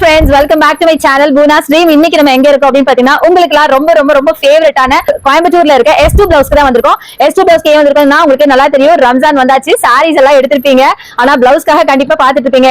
friends, welcome back to my channel Boona's Dream. இன்னைக்கு நம்ம எங்க இருக்கோம் அப்படினு பாத்தீங்கன்னா உங்களுக்குலாம் ரொம்ப ஃபேவரட்டான கோயம்புத்தூர்ல இருக்க S2 Blouse தான் வந்திருக்கோம். S2 Blouse ஏன் வந்திருக்கோம்னா உங்களுக்கு நல்லா தெரியும், ரம்ஜான் வந்தாச்சு, sarees எல்லாம் எடுத்துப்பீங்க. ஆனா பிளவுஸ்க்காக கண்டிப்பா பாத்துட்டு இருப்பீங்க,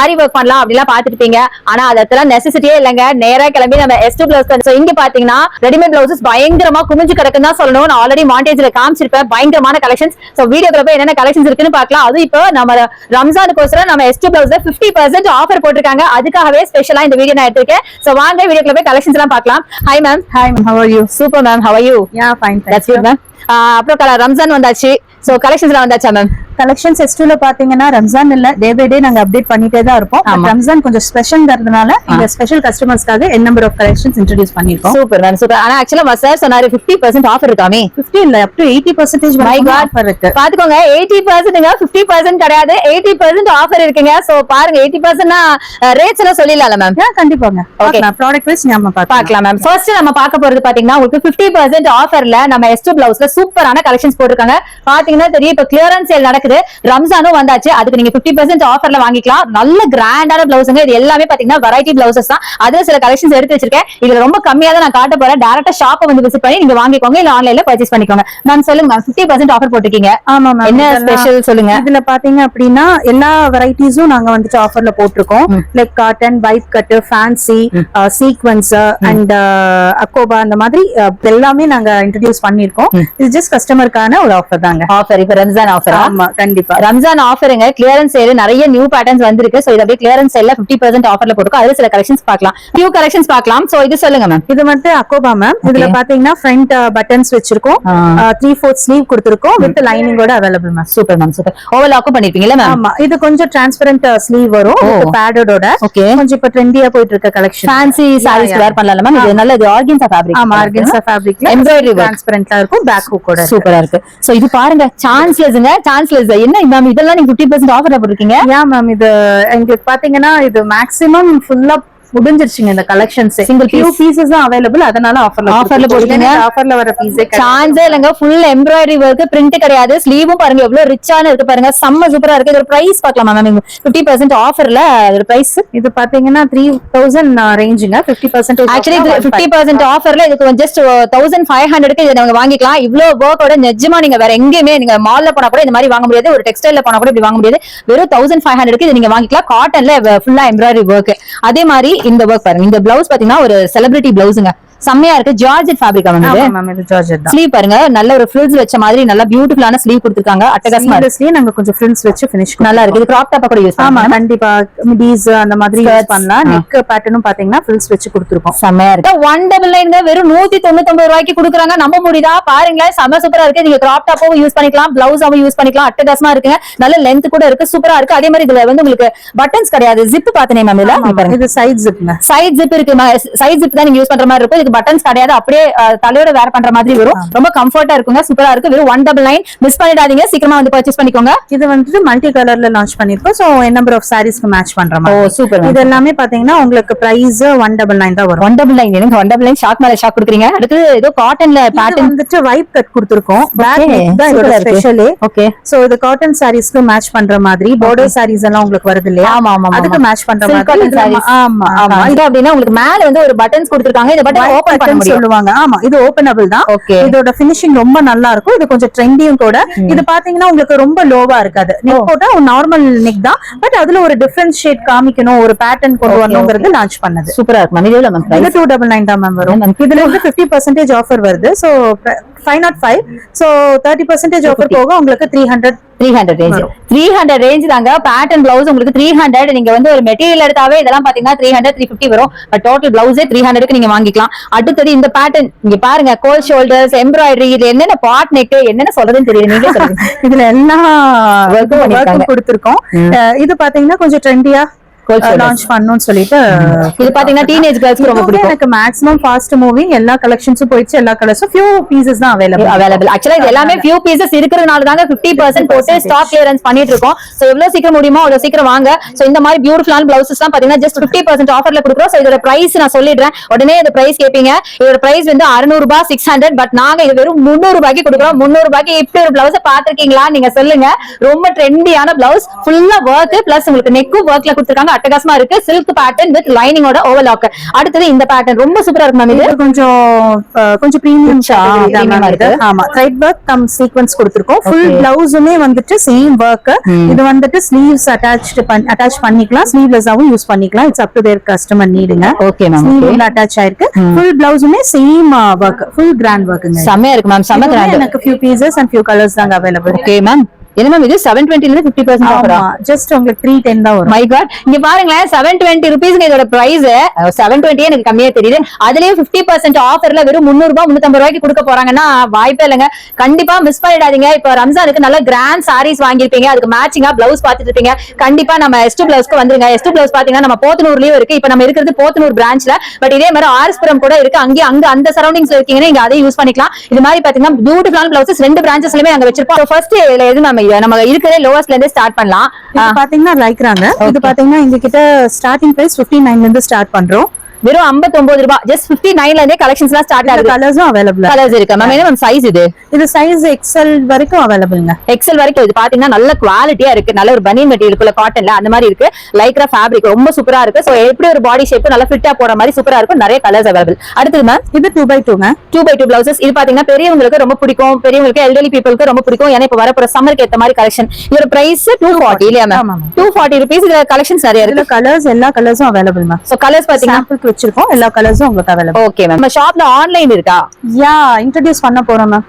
ஆரி வர்க் பண்ணலாம் அப்படிலாம் பாத்துட்டு இருப்பீங்க. ஆனா அதெல்லாம் நெசசிட்டியே இல்லங்க. நேரா கிளம்பி நம்ம S2 Blouse இங்க பாத்தீங்கன்னா ரெடிமேட் பிளவுசஸ் பயங்கரமா குமிஞ்சு கிடக்குன்னு தான் சொல்லணும். நான் ஆல்ரெடி மாண்டேஜ்ல காமிச்சிருப்பேன் பயங்கரமான கலெக்ஷன்ஸ். சோ வீடியோக்குள்ள போய் என்னென்ன கலெக்ஷன்ஸ் இருக்குன்னு பார்க்கலாம். அது இப்போ நம்ம ரம்ஜானுக்கோசரம் நம்ம S2 Blouse 50% ஆஃபர் போட்டிருக்காங்க. அதுக்காகவே ஸ்பெஷலா இந்த வீடியோ நான் எடுத்துக்கேன். சோ வாங்க வீடியோக்குள்ள போய் கலெக்ஷன்ஸ் எல்லாம் பார்க்கலாம். Hi ma'am. Hi ma'am, how are you? Super ma'am, how are you? Yeah, fine. That's good ma'am. அப்புறம் ரம்ஜான் வந்தாச்சு. சோ கலெக்ஷன்ஸ் எல்லாம் வந்தாச்சா மேம்? கலெக்ஷன்ஸ் S2 ல பாத்தீங்கன்னா ரம்ஜான் இல்ல, டே பை டே நாங்க அப்டேட் பண்ணிட்டே தான் இருப்போம். ரம்ஜான் கொஞ்சம் ஸ்பெஷல்ங்கிறதுனால இந்த ஸ்பெஷல் கஸ்டமர்ஸ்க்காக n number of collections introduce பண்ணிருக்கோம். Super ma'am, super. ஆனா एक्चुअली சார் சொன்னாரு 50% ஆஃபர் இருக்காமே. 50 இல்ல, up to 80% வரைக்கும் ஆஃபர் இருக்கு. பாத்துக்கோங்க, 80%ங்க, 50% கிடையாது, 80% ஆஃபர் இருக்குங்க. சோ பாருங்க, 80%னா ரேட்ஸ் எல்லாம் சொல்லிடலாம் மேம். கண்டிப்பாங்க. ஓகே, ப்ராடக்ட் வைஸ் நாம பார்க்கலாம் மேம். ஃபர்ஸ்ட் நம்ம பார்க்க போறது பாத்தீங்கன்னா உங்களுக்கு 50% ஆஃபர்ல நம்ம S2 Blouseல சூப்பரான கலெக்ஷன்ஸ் போட்டுருக்காங்க. பாத்தீங்கன்னா தெரியும், இப்ப கிளியரன்ஸ் சேல் நடக்குது, ரம்ஜானும் வந்தாச்சு. அதுக்கு நீங்க 50% ஆஃபர்ல வாங்கிக்கலாம். நல்ல கிராண்டான பிளவுஸ்ங்க. இது எல்லாமே பாத்தீங்கன்னா வெரைட்டி பிளவுசஸ் தான். அதுல சில கலெக்ஷன்ஸ் எடுத்து வச்சிருக்கேன். இதுல ரொம்ப கம்மியா தான் நான் காட்ட போறேன். டைரக்டா ஷாப்பை வந்து விசிட் பண்ணி நீங்க வாங்கிக்கோங்க, இல்ல ஆன்லைன்ல பர்ச்சேஸ் பண்ணிக்கோங்க. மேம் சொல்லுங்க மேம், 50% ஆஃபர் போட்டுருக்கீங்க. ஆமா மேம், என்ன ஸ்பெஷல் சொல்லுங்க. இதுல பாத்தீங்க அப்படின்னா எல்லா வெரைட்டிஸும் நாங்க வந்துட்டு ஆஃபர்ல போட்டிருக்கோம். Like cotton, white cut, fancy, sequins and அக்கோபா, அந்த மாதிரி எல்லாமே நாங்க இன்ட்ரோடியூஸ் பண்ணிருக்கோம். இது ஜஸ்ட் கஸ்டமருக்கான ஒரு ஆஃபர் தாங்க. ஆஃபர் இப்ப ரம்ஜான் ஆஃபர். ஆமா, கண்டிப்பா ரம்ஜான் ஆஃபருங்க. கிளியரன்ஸ் சேல் நிறைய நியூ பேட்டர்ன்ஸ் வந்திருக்கு. சோ இது அப்படியே கிளியரன்ஸ் சேல்ல 50% ஆஃபர்ல போட்டுருக்கோம். அதுல சில கலெக்ஷன்ஸ் பார்க்கலாம், நியூ கலெக்ஷன்ஸ் பார்க்கலாம். சோ இது சொல்லுங்க மேம். இது வந்து அக்கோபா மேம். இதுல பாத்தீங்கன்னா ஃப்ரண்ட் பட்டன்ஸ் வச்சிருக்கோம், 3/4 ஸ்லீவ் கொடுத்திருக்கோம் வித் லைனிங்கோட available ma'am. Super ma'am, super. ஓவர்லாக்கும் பண்ணிருப்பீங்கல மேம்? ஆமா, இது கொஞ்சம் டிரான்ஸ்பரண்ட் ஸ்லீவ் வரும் வித் பேடடோட. ஓகே, கொஞ்சம் இப்ப ட்ரெண்டியா போயிட்டு இருக்க கலெக்ஷன். ஃபேன்சி சாரீஸ் வேர் பண்ணலாம் மேம். இது நல்ல ஆர்கன்ஸா ஃபேப்ரிக். ஆமா, ஆர்கன்ஸா ஃபேப்ரிக்ல எம்ப்ராய்டரி டிரான்ஸ்பரண்டா இருக்கும், பேக் ஹூக் கூட சூப்பரா இருக்கு. சோ இது பாருங்க, சான்ஸ்லெஸ்ங்க, சான்ஸ்லெஸ். என்ன மேம் இதெல்லாம் நீங்க 50% ஆஃபர்ல போட்டுருக்கீங்க? யா மேம், இது எங்களுக்கு பாத்தீங்கன்னா இது மேக்ஸிமம் ஃபுல்லா முடிஞ்சிருச்சுங்க. இந்த கலெக்ஷன்ஸ் சிங்கிள் பீசஸ் தான் அவைலபிள். அதனால ஆஃபர்ல போடுறீங்க. ஆஃபர்ல வர பீஸே சான்ஸே இல்லங்க. ஃபுல் எம்ப்ராய்டரி வர்க், பிரிண்ட் கிடையாது. ஸ்லீவும் பாருங்க எவ்வளவு ரிச்சான இருக்கு பாருங்க, செம்ம சூப்பரா இருக்கு. இதோட பிரைஸ் பார்க்கலாமா மேம்? 50% ஆஃபர்ல இதோட பிரைஸ் இது பாத்தீங்கன்னா 3000 ரேஞ்சுங்க. 50% ஆக்சுவலி இது 50% ஆஃபர்ல இதுக்கு ஜஸ்ட் 1500க்கு இதை நீங்க வாங்கிக்கலாம். இவ்ளோ வர்க்கோட நிஜமா நீங்க வேற எங்கேயுமே நீங்க மால்ல போனா கூட இந்த மாதிரி வாங்க முடியாது, ஒரு டெக்ஸ்டைல்ல போனா கூட இப்படி வாங்க முடியாது. வெறும் 1500க்கு இதை நீங்க வாங்கிக்கலாம். காட்டன்ல ஃபுல்லா எம்ப்ராய்டரி வர்க். அதே மாதிரி இந்த வர்க் பாருங்க. இந்த பிளவுஸ் பாத்தீங்கன்னா ஒரு செலிபிரிட்டி பிளவுஸ்ங்க, செம்மையா இருக்கு. Georgette fabric ma'am. இது ஜார்ஜெட் தான். ஸ்லீவ் பாருங்க, நல்ல ஒரு ஃப்ரில்ஸ் வச்ச மாதிரி நல்ல பியூட்டிஃபுல்லான ஸ்லீவ் கொடுத்திருக்காங்க. அட்டகாசமா இருக்கு. நாங்க கொஞ்சம் ஃப்ரில்ஸ் வச்சு ஃபினிஷ் நல்லா இருக்கு. இது கிராப் டாப் கூட யூஸ் பண்ணலாம். ஆமா, கண்டிப்பா மிடிஸ் அந்த மாதிரி யூஸ் பண்ணலாம். நெக் பேட்டர்னும் பாத்தீங்கன்னா ஃப்ரில்ஸ் வச்சு கொடுத்திருக்கோம். செம்மையா இருக்கு. 199 வெறும் 199 ரூபாய்க்கு கொடுக்குறாங்க. நம்ப முடியுதா? பாருங்களேன், செம்ம சூப்பரா இருக்கு. நீங்க கிராப் டாப்பும் யூஸ் பண்ணிக்கலாம், பிளவுஸாவும் யூஸ் பண்ணிக்கலாம். அட்டகாசமா இருக்குங்க. நல்ல லென்த் கூட இருக்கு, சூப்பரா இருக்கு. அதே மாதிரி இதுல வந்து உங்களுக்கு பட்டன்ஸ் கிடையாது, ஜிப் பாத்தனே மேம். இல்ல இது சைட் ஜிப்ங்க. சைட் ஜிப் இருக்கு. சைட் ஜிப் தான் நீங்க யூஸ் பண்ற மாதிரி இருக்கும். இதுக்கு பட்டன்ஸ் கிடையாது, அப்படியே தலையோட வேர் பண்ற மாதிரி வரும். ரொம்ப கம்ஃபர்ட்டா இருக்குங்க, சூப்பரா இருக்கு. வெறும் 199. மிஸ் பண்ணிடாதீங்க, சீக்கிரமா வந்து பர்ச்சேஸ் பண்ணிக்கோங்க. இது வந்து மல்டி கலர்ல லான்ச் பண்ணிருக்கோம். சோ n number of sareesக்கு மேட்ச் பண்ற மாதிரி. Oh super. இது எல்லாமே பாத்தீங்கன்னா உங்களுக்கு பிரைஸ் 199 தான் வரும். 199 எனக்கு 199 ஷாக் மேல ஷாக் கொடுக்குறீங்க. அடுத்து ஏதோ காட்டன்ல பேட்டர்ன் வந்துட்டு வைப் கட் கொடுத்திருக்கோம். பேக் நெக் தான் இதோட ஸ்பெஷல். ஓகே, சோ இது காட்டன் sareesக்கு மேட்ச் பண்ற மாதிரி border sarees எல்லாம் உங்களுக்கு வருது இல்லையா? ஆமா ஆமா, அதுக்கு மேட்ச் பண்ற மாதிரி. ஆமா ஆமா. இது அப்படினா உங்களுக்கு மேல வந்து ஒரு பட்டன்ஸ் கொடுத்திருக்காங்க. இந்த பட்டன் ஓபன் பண்ண முடியும் சொல்லுவாங்க. ஆமா, இது ஓபனபிள் தான். இதோட ஃபினிஷிங் ரொம்ப நல்லா இருக்கும். இது கொஞ்சம் ட்ரெண்டியும் கூட. இது பாத்தீங்கன்னா உங்களுக்கு ரொம்ப லோவா இருக்காது. நெக் போட்டா ஒரு நார்மல் நெக் தான், பட் அதுல ஒரு டிஃபரண்ட் ஷேட் காமிக்கணும், ஒரு பேட்டர்ன் கொண்டு வரணும்ங்கிறது லான்ச் பண்ணது. சூப்பரா இருக்கு மேம். இதுல மேம் இது 299 தான் மேம் வரும். இதுல வந்து 50% ஆஃபர் வருது. சோ 505. சோ 30% ஆஃபர் போக உங்களுக்கு 300 ரேஞ்ச். 300 ரேஞ்ச் தாங்க. பேட்டர்ன் பிளவுஸ் உங்களுக்கு 300. நீங்க வந்து ஒரு மெட்டீரியல் எடுத்தாவே இதெல்லாம் பாத்தீங்கன்னா 300 350 வரும். பட் டோட்டல் பிளவுஸே 300க்கு நீங்க வாங்கிக்கலாம். அடுத்தது இந்த பேட்டர்ன் இங்க பாருங்க, கோல் ஷோல்டர்ஸ், எம்ப்ராய்டரி, இது என்னென்ன பாட் நெக், என்னென்ன சொல்றதுன்னு தெரியல, நீங்களே சொல்லுங்க. இதுல எல்லா வர்க்கும் கொடுத்திருக்கோம். இது பாத்தீங்கன்னா கொஞ்சம் ட்ரெண்டியா லான்ச் பண்ணனும்னு சொல்லிட்டு இது பாத்தீங்கன்னா டீனேஜ் गर्ल्सக்கு ரொம்ப பிடிக்கும். எனக்கு மேக்ஸिमम ஃபாஸ்ட் மூவிங் எல்லா கலெக்ஷன்ஸும் போயிடுச்சு. எல்லா கலர்ஸும் few pieces தான் அவேலபிள். ஆக்சுவலா இது எல்லாமே few pieces இருக்குறதுனால தாங்க 50% போட்டு ஸ்டாக் கிளியரன்ஸ் பண்ணிட்டு இருக்கோம். சோ எவ்வளவு சீக்கிரம் முடியுமோ அவ்வளவு சீக்கிரம் வாங்க. சோ இந்த மாதிரி பியூட்டிஃபுல்லான பிளவுசஸ் தான் பாத்தீங்கன்னா ஜஸ்ட் 50% ஆஃபர்ல கொடுக்குறோம். சோ இதோட பிரைஸ் நான் சொல்லிடுறேன், உடனே இந்த பிரைஸ் கேப்பீங்க. இதோட பிரைஸ் வந்து 600 ரூபாய் 600. பட் நாங்க இது வெறும் 300 ரூபாய்க்கு கொடுக்குறோம். 300 ரூபாய்க்கு இப்படி ஒரு பிளவுஸ் பாத்திருக்கீங்களா? நீங்க சொல்லுங்க. ரொம்ப ட்ரெண்டியான பிளவுஸ், ஃபுல்லா வர்க் பிளஸ் உங்களுக்கு நெக்கும் வர்க்ல கொடுத்திருக்காங்க. அட்டகாசமா இருக்கு. சில்க் பேட்டர்ன் வித் லைனிங்கோட ஓவர்லாக். அடுத்தது இந்த பேட்டர்ன் ரொம்ப சூப்பரா இருக்கு மேம். இது கொஞ்சம் பிரீமியம் இருக்கு. ஆமா, த்ரெட் வர்க் கம் சீக்வென்ஸ் கொடுத்திருக்கோம். ஃபுல் பிளவுஸுமே வந்துட்டு சேம் வர்க். இது வந்துட்டு ஸ்லீவ்ஸ் அட்டாச் பண்ணிக்கலாம், ஸ்லீவ்லெஸ்ஸாவும் யூஸ் பண்ணிக்கலாம். It's up to their customer நீடுங்க. Okay ma'am. ஸ்லீவ் அட்டாச் ஆயிருக்கு. ஃபுல் பிளவுஸுமே சேம் வர்க், ஃபுல் கிராண்ட் வர்க்குங்க. செமையா இருக்கு மேம், செம கிராண்ட். எனக்கு few pieces and few colors தாங்க அவைலபிள். Okay ma'am. என்ன மேம் இது 720 ல இருந்து 50% ஆஃபரா? ஜஸ்ட் உங்களுக்கு 310 தான் வரும். மை காட், இங்க பாருங்களேன் 720 ரூபீஸ்ங்க இதோட பிரைஸ். 720 எனக்கு கம்மியா தெரியுது. அதுலயும் 50% ஆஃபர்ல வெறும் 300 ரூபாய் 350 ரூபாய்க்கு கொடுக்க போறாங்கன்னா வாய்ப்பே இல்லைங்க. கண்டிப்பா மிஸ் பண்ணிடாதீங்க. இப்போ ரம்ஜானுக்கு நல்ல கிராண்ட் சாரீஸ் வாங்கிருப்பீங்க, அதுக்கு மேட்சிங்கா பிளவுஸ் பாத்துட்டு இருப்பீங்க. கண்டிப்பா நம்ம S2 பிளவுஸ்க்கு வந்துருங்க. S2 பிளவுஸ் பாத்தீங்கன்னா நம்ம போத்தனூர்லயும் இருக்கு. இப்ப நம்ம இருக்கிறது போத்தனூர் பிரான்ச்ல. பட் இதே மாதிரி ஆர்எஸ்புரம் கூட இருக்கு. அங்க அந்த சரௌண்டிங்ஸ்ல இருக்கீங்கன்னா இங்க அதையும் யூஸ் பண்ணிக்கலாம். இது மாதிரி பாத்தீங்கன்னா பியூட்டிஃபுல்லான பிளவுசஸ் 2 பிரான்ச்சஸ்லயுமே அங்க வச்சிருப்போம். ஃபர்ஸ்ட் எது நம்ம இருக்கிற லோவஸ்ட்ல இருந்து ஸ்டார்ட் பண்ணலாம். இது பாத்தீங்கன்னா லைக்ராங்க. இது பாத்தீங்கன்னா எங்க கிட்ட ஸ்டார்டிங் பிரைஸ் 59 ல இருந்து ஸ்டார்ட் பண்றோம். வெறும் 59 ரூபாய். ஜஸ்ட் 59 ல இருந்தே கலெக்ஷன்ஸ் எல்லாம் ஸ்டார்ட் ஆகுது. கலர்ஸும் அவைலபிள். கலர்ஸ் இருக்கு மேம். என்ன மேம் சைஸ் இது? இது சைஸ் XL வரைக்கும் அவைலபிள்ங்க. XL வரைக்கும். இது பாத்தீங்கன்னா நல்ல குவாலிட்டியா இருக்கு. நல்ல ஒரு பனியன் மெட்டீரியல் குள்ள காட்டன்ல அந்த மாதிரி இருக்கு. லைக்ரா ஃபேப்ரிக் ரொம்ப சூப்பரா இருக்கு. சோ எப்படி ஒரு பாடி ஷேப் நல்ல ஃபிட்டா போற மாதிரி சூப்பரா இருக்கும். நிறைய கலர்ஸ் அவைலபிள். அடுத்து மேம் இது 2x2ங்க. 2x2 blouses. இது பாத்தீங்கன்னா பெரியவங்களுக்கு ரொம்ப பிடிக்கும். பெரியவங்களுக்கு எல்டர்லி பீப்பிளுக்கு ரொம்ப பிடிக்கும். ஏன்னா இப்ப வரப்போற சம்மருக்கு ஏத்த மாதிரி கலெக்ஷன். இதோட பிரைஸ் 240 இல்லையா மேம்? 240 ரூபீஸ். இதுல கலெக்ஷன்ஸ் நிறைய இருக்கு. கலர்ஸ் எல்லா கலர்ஸும் அவைலபிள் மேம். சோ கலர்ஸ் பாத்தீங்கன்னா சாம்பிள் வச்சிருக்கோம். எல்லா கலர்ஸும் உங்களுக்கு அவைலபிள். Okay ma'am. நம்ம ஷாப்ல ஆன்லைன் இருக்கா? யா, இன்ட்ரோ듀ஸ் பண்ண போறோம் மேம்.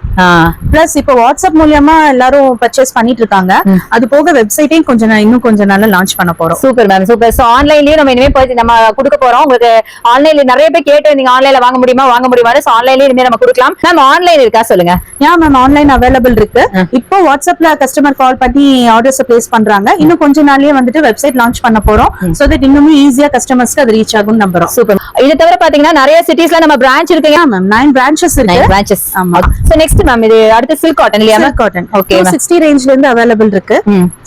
பிளஸ் இப்போ வாட்ஸ்அப் மூலமா எல்லாரும் பர்ச்சேஸ் பண்ணிட்டு இருக்காங்க. அது போக வெப்சைட்டையும் இன்னும் கொஞ்ச நாள்ல லான்ச் பண்ண போறோம். Super ma'am, super. சோ ஆன்லைன்லயே நம்ம இனிமே நம்ம கொடுக்க போறோம். உங்களுக்கு ஆன்லைன்ல நிறைய பேர் கேட்டு நீங்க ஆன்லைன்ல வாங்க முடியுமா சோ ஆன்லைன்லயே இனிமே நம்ம கொடுக்கலாம். மேம் ஆன்லைன் இருக்கா சொல்லுங்க. யா மேம், ஆன்லைன் அவைலபிள் இருக்கு. இப்போ வாட்ஸ்அப்ல கஸ்டமர் கால் பண்ணி ஆர்டர்ஸ் பிளேஸ் பண்றாங்க. இன்னும் கொஞ்ச நாள்லயே வந்துட்டு வெப்சைட் லான்ச் பண்ண போறோம். சோ தட் இன்னும் ஈஸியா கஸ்டமர்ஸ்க்கு அது ரீச் ஆகும் நம்புறோம். சூப்பர். இது தவிர பாத்தீங்கன்னா நிறைய சிட்டிஸ்ல நம்ம பிரான்ச் இருக்குங்க மேம். 9 பிரான்ச்சஸ் இருக்கு. 9 பிரான்ச்சஸ். ஆமா. சோ நெக்ஸ்ட் மேம் இது அடுத்து சில்க் காட்டன் இல்லையா? Silk cotton. ஓகே. 60 ரேஞ்ச்ல இருந்து அவைலபிள் இருக்கு.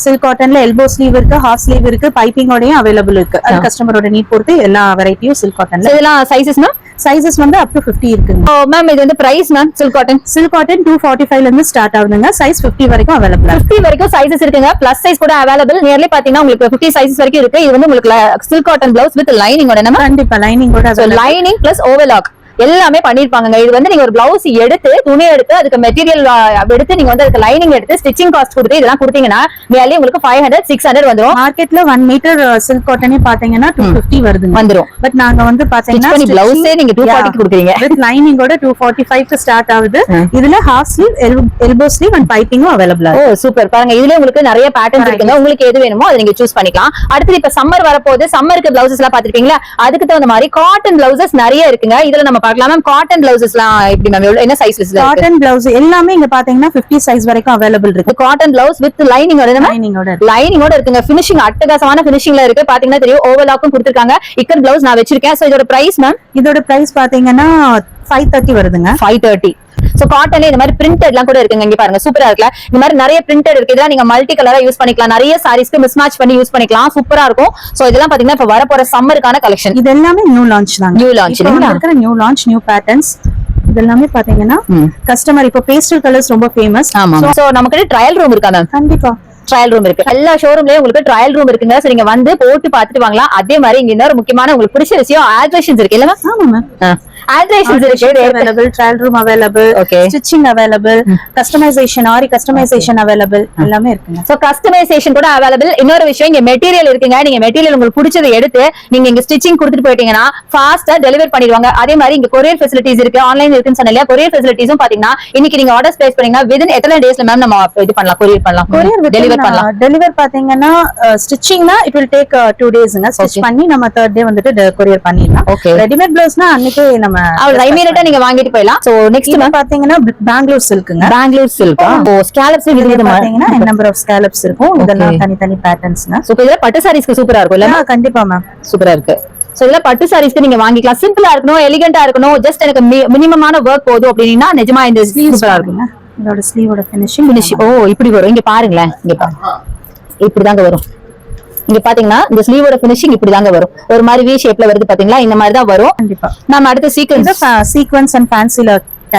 சில்க் காட்டன்ல எல்போ ஸ்லீவ் இருக்கு, ஹாஃப் ஸ்லீவ் இருக்கு, பைப்பிங்கோடயும் அவைலபிள் இருக்கு. அது கஸ்டமரோட நீட் பொறுத்து எல்லா வெரைட்டியும் சில்க் காட்டன்ல. இதெல்லாம் சைஸஸ் மேம்? சைஸஸ் வந்து up to 50 இருக்குங்க. ஓ மேம், இது வந்து பிரைஸ் மேம் சில்க் காட்டன் 245 ல இருந்து ஸ்டார்ட் ஆகுதுங்க. சைஸ் 50 வரைக்கும் அவைலபிள். 50 வரைக்கும் சைஸஸ் இருக்குங்க. பிளஸ் சைஸ் கூட அவைலபிள். நியர்லி பாத்தீங்கன்னா உங்களுக்கு 50 சைஸஸ் வரைக்கும் இருக்கு. இது வந்து உங்களுக்கு சில்க் காட்டன் பிளவுஸ் வித் லைனிங்கோட. நம்ம கண்டிப்பா லைனிங்கோட. லைனிங் பிளஸ் ஓவர்லாக் எல்லாமே பண்ணிருப்பாங்க. இது வந்து நீங்க ஒரு பிளவுஸ் எடுத்து துணி எடுத்து அதுக்கு மெட்டீரியல் எடுத்து நீங்க வந்து அதுக்கு லைனிங் எடுத்து ஸ்டிச்சிங் காஸ்ட் கொடுத்து இதெல்லாம் கொடுத்தீங்கன்னா மேலே உங்களுக்கு 500 600 வந்துரும். மார்க்கெட்ல 1 மீட்டர் சில்க் காட்டனே பாத்தீங்கன்னா 250 வருது வந்துரும். பட் நாங்க வந்து பாத்தீங்கன்னா பிளவுஸே நீங்க 240 க்கு கொடுக்குறீங்க. வித் லைனிங்கோட 245 க்கு ஸ்டார்ட் ஆகுது. இதுல half sleeve, elbow sleeve and பைப்பிங்கும் அவைலபிள். Oh super. பாருங்க இதுல உங்களுக்கு நிறைய பேட்டர்ன்ஸ் இருக்குங்க. உங்களுக்கு எது வேணுமோ அதை நீங்க சூஸ் பண்ணிக்கலாம். அடுத்து இப்ப சம்மர் வரப்போகுது. சம்மருக்கு பிளவுசஸ் எல்லாம் பாத்துருப்பீங்களா? அதுக்கு தகுந்த மாதிரி காட்டன் பிளவுசஸ் நிறைய இருக்குங்க. இதுல நம்ம பார்க்கலாம் மேம். காட்டன் பிளவுசஸ்லாம் எப்படி மேம்? என்ன சைஸ்ல இருக்கு? காட்டன் பிளவுஸ் எல்லாமே இங்க பாத்தீங்கன்னா 50 சைஸ் வரைக்கும் அவைலபிள் இருக்கு. காட்டன் பிளவுஸ் வித் லைனிங்கோட இருக்குங்க. ஃபினிஷிங் அட்டகாசமான ஃபினிஷிங்ல இருக்கு. பாத்தீங்கன்னா தெரியும் ஓவர்லாக்கும் கொடுத்திருக்காங்க. இக்கட் பிளவுஸ் நான் வச்சிருக்கேன். சோ இதோட பிரைஸ் மேம்? இதோட பிரைஸ் பாத்தீங்கன்னா 530 வருதுங்க. 530. சோ காட்டன்ல இந்த மாதிரி பிரிண்டட் எல்லாம் கூட இருக்குங்க. இங்க பாருங்க சூப்பரா இருக்குல. இந்த மாதிரி நிறைய பிரிண்டட் இருக்கு. இதெல்லாம் நீங்க மல்டி கலரா யூஸ் பண்ணிக்கலாம். நிறைய சாரீஸ்க்கு மிஸ் மேட்ச் பண்ணி யூஸ் பண்ணிக்கலாம். சூப்பரா இருக்கும். சோ இதெல்லாம் பாத்தீங்கன்னா இப்ப வரப்போற சம்மருக்கான கலெக்ஷன். இது எல்லாமே நியூ லான்ச் தான். நியூ லான்ச் இல்லையா? New launch, new patterns. இதெல்லாமே பாத்தீங்கன்னா கஸ்டமர் இப்போ பேஸ்டல் கலர்ஸ் ரொம்ப ஃபேமஸ். சோ நமக்கு ட்ரையல் ரூம் இருக்கா மேம்? கண்டிப்பா ட்ரையல் ரூம் இருக்கு. எல்லா ஷோரூம்லயும் உங்களுக்கு ட்ரையல் ரூம் இருக்குங்க. சோ நீங்க வந்து போட்டு பாத்துட்டு வாங்கலாம். அதே மாதிரி இங்க இன்னொரு முக்கியமான உங்களுக்கு பிடிச்ச விஷயம் ஆல்ட்ரேஷன்ஸ் இருக்கு இல்ல மேம்? ஆமா மேம். ஆல்ட்ரேஷன்ஸ் இருக்கு. Available, trial room available, stitching available, customization, ஆரி கஸ்டமைசேஷன் அவைலபிள், எல்லாமே இருக்குங்க. சோ கஸ்டமைசேஷன் கூட அவைலபிள். இன்னொரு விஷயம் இங்க மெட்டீரியல் இருக்குங்க. நீங்க மெட்டீரியல் உங்களுக்கு பிடிச்சதை எடுத்து நீங்க இங்க ஸ்டிச்சிங் கொடுத்துட்டு போயிட்டீங்கன்னா ஃபாஸ்டா டெலிவர் பண்ணிடுவாங்க. அதே மாதிரி இங்க கொரியர் ஃபெசிலிட்டிஸ் இருக்கு. ஆன்லைன் இருக்குன்னு சொன்னீங்க. கொரியர் ஃபெசிலிட்டிஸும் பாத்தீங்கன்னா இன்னைக்கு நீங்க ஆர்டர்ஸ் பிளேஸ் பண்ணீங்கன்னா வித்தின் எத்தனை டேஸ்ல மேம் நம்ம இது பண்ணலாம்? கொரியர் பண்ணலாம். கொரியர் டெலிவர் பண்ணலாம். டெலிவர் பாத்தீங்கன்னா ஸ்டிச்சிங்னா இட் will take 2 daysங்க. ஸ்டிச் பண்ணி நம்ம 3rd day வந்துட்டு கொரியர் பண்ணிடலாம். ரெடிமேட் பிளவுஸ்னா அன்னைக்கே நம்ம இமிடியேட்டா நீங்க வாங்கிட்டு போயிடலாம். சோ நெக்ஸ்ட் பாத்தீங்கன்னா பெங்களூர் சில்க்ங்க. பெங்களூர் சில்க். ஓ ஸ்கேலப்ஸ் இது பாத்தீங்கன்னா நம்பர் ஆஃப் ஸ்கேலப்ஸ் இருக்கும். இதெல்லாம் தனித்தனி பேட்டர்ன்ஸ்ங்க. சோ இதெல்லாம் பட்டு சாரீஸ்க்கு சூப்பரா இருக்கும் இல்ல? கண்டிப்பா மேம், சூப்பரா இருக்கு. சோ இதெல்லாம் பட்டு சாரீஸ்க்கு நீங்க வாங்கிக்கலாம். சிம்பிளா இருக்கணும், எலிகண்டா இருக்கணும், ஜஸ்ட் எனக்கு மினிமமான வர்க் போதும் அப்படின்னா நிஜமா இந்த சூப்பரா இருக்கும். இதோட ஸ்லீவோட ஃபினிஷிங். ஓ இப்படி வரும். இங்க பாருங்களேன். இங்க பாருங்க இப்படிதாங்க வரும். இங்க பாத்தீங்கன்னா இந்த ஸ்லீவோட ஃபினிஷிங் இப்படிதாங்க வரும். ஒரு மாதிரி வி ஷேப்ல வருது பாத்தீங்களா? இந்த மாதிரி தான் வரும். கண்டிப்பா. நம்ம அடுத்து சீக்வென்ஸ் அண்ட் ஃபேன்சில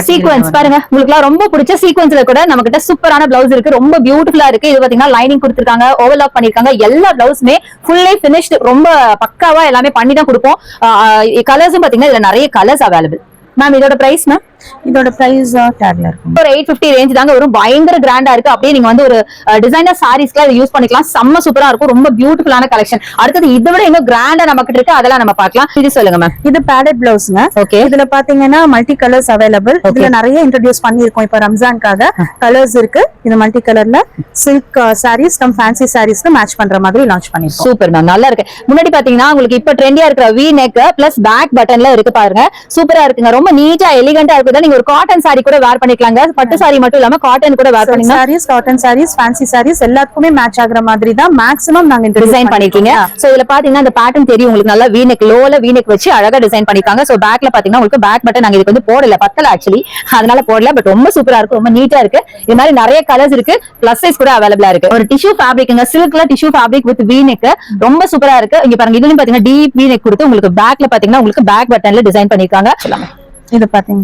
சீக்வன்ஸ் பாருங்க, உங்களுக்கு ரொம்ப பிடிச்ச சீக்வன்ஸ்ல கூட நம்ம கிட்ட சூப்பரான பிளவுஸ் இருக்கு. ரொம்ப பியூட்டிஃபுல்லா இருக்கு. இது பாத்தீங்கன்னா லைனிங் கொடுத்திருக்காங்க, ஓவர்லாக் பண்ணிருக்காங்க. எல்லா பிளவுஸுமே ஃபுல்லி ஃபினிஷ்டு, ரொம்ப பக்காவா எல்லாமே பண்ணி தான் கொடுப்போம். கலர்ஸும் பாத்தீங்கன்னா இதுல நிறைய கலர்ஸ் அவைலபிள். மேம் இதோட பிரைஸ் மேம்? இதோட பிரைஸ் டேக்ல இருக்கும். ஒரு 850 ரேஞ்ச் தாங்க வரும். பயங்கர கிராண்டா இருக்கு. அப்படியே நீங்க வந்து ஒரு டிசைனர் சாரீஸ்க்கு இதை யூஸ் பண்ணிக்கலாம். செம்ம சூப்பரா இருக்கும். ரொம்ப பியூட்டிஃபுல்லான கலெக்ஷன். அடுத்தது இதை விட இன்னும் கிராண்டா நமக்கு இருக்கு, அதெல்லாம் நம்ம பார்க்கலாம். இது சொல்லுங்க மேம். இது பேடட் பிளவுஸ்ங்க. ஓகே. இதுல பாத்தீங்கன்னா மல்டி கலர்ஸ் அவைலபிள். இதுல நிறைய இன்ட்ரோடியூஸ் பண்ணிருக்கோம். இப்ப ரம்ஜான்காக கலர்ஸ் இருக்கு. இது மல்டி கலர்ல சில்க் சாரீஸ் கம் ஃபேன்சி சாரீஸ்க்கு மேட்ச் பண்ற மாதிரி லான்ச் பண்ணிருக்கோம். சூப்பர் மேம், நல்லா இருக்கு. முன்னாடி பாத்தீங்கன்னா உங்களுக்கு இப்ப ட்ரெண்டியா இருக்கிற வி நெக் பிளஸ் பேக் பட்டன்ல இருக்கு பாருங்க. சூப்பரா இருக்குங்க. ரொம்ப நீட்டா எலிகண்டா இருக்குது. நீங்க ஒரு காட்டன் சாரி கூட வேர் பண்ணிக்கலாங்க. பட்டு சாரி மட்டும் இல்லாம காட்டன் கூட வேர் பண்ணிக்கலாம். சாரீஸ், காட்டன் சாரீஸ், ஃபேன்சி சாரீஸ் எல்லாத்துக்குமே மேட்ச் ஆகுற மாதிரி தான் மேக்ஸிமம் நாங்க டிசைன் பண்ணிருக்கீங்க. சோ இதுல பாத்தீங்கன்னா அந்த பேட்டர்ன் தெரியும் உங்களுக்கு. நல்லா வி நெக், லோல வி நெக் வச்சு அழகா டிசைன் பண்ணிருக்காங்க. சோ பேக்ல பாத்தீங்கன்னா உங்களுக்கு பேக் பட்டன் நாங்க இதுக்கு வந்து போடல, பத்தல ஆக்சுவலி, அதனால போடல. பட் ரொம்ப சூப்பரா இருக்கு, ரொம்ப நீட்டா இருக்கு. இது மாதிரி நிறைய கலர்ஸ் இருக்கு. பிளஸ் சைஸ் கூட அவைலபிளா இருக்கு. ஒரு டிஷ்யூ ஃபேப்ரிக்ங்க, சில்க்ல tissue fabric with V neck, ரொம்ப சூப்பரா இருக்கு. இங்க பாருங்க, இதுலயும் பாத்தீங்கன்னா டீப் வி நெக் கொடுத்து உங்களுக்கு பேக்ல பாத்தீங்கன்னா உங்களுக்கு பேக் பட்டன்ல டிசைன் பண்ணிருக்காங்க. இது பாத்தீங்க.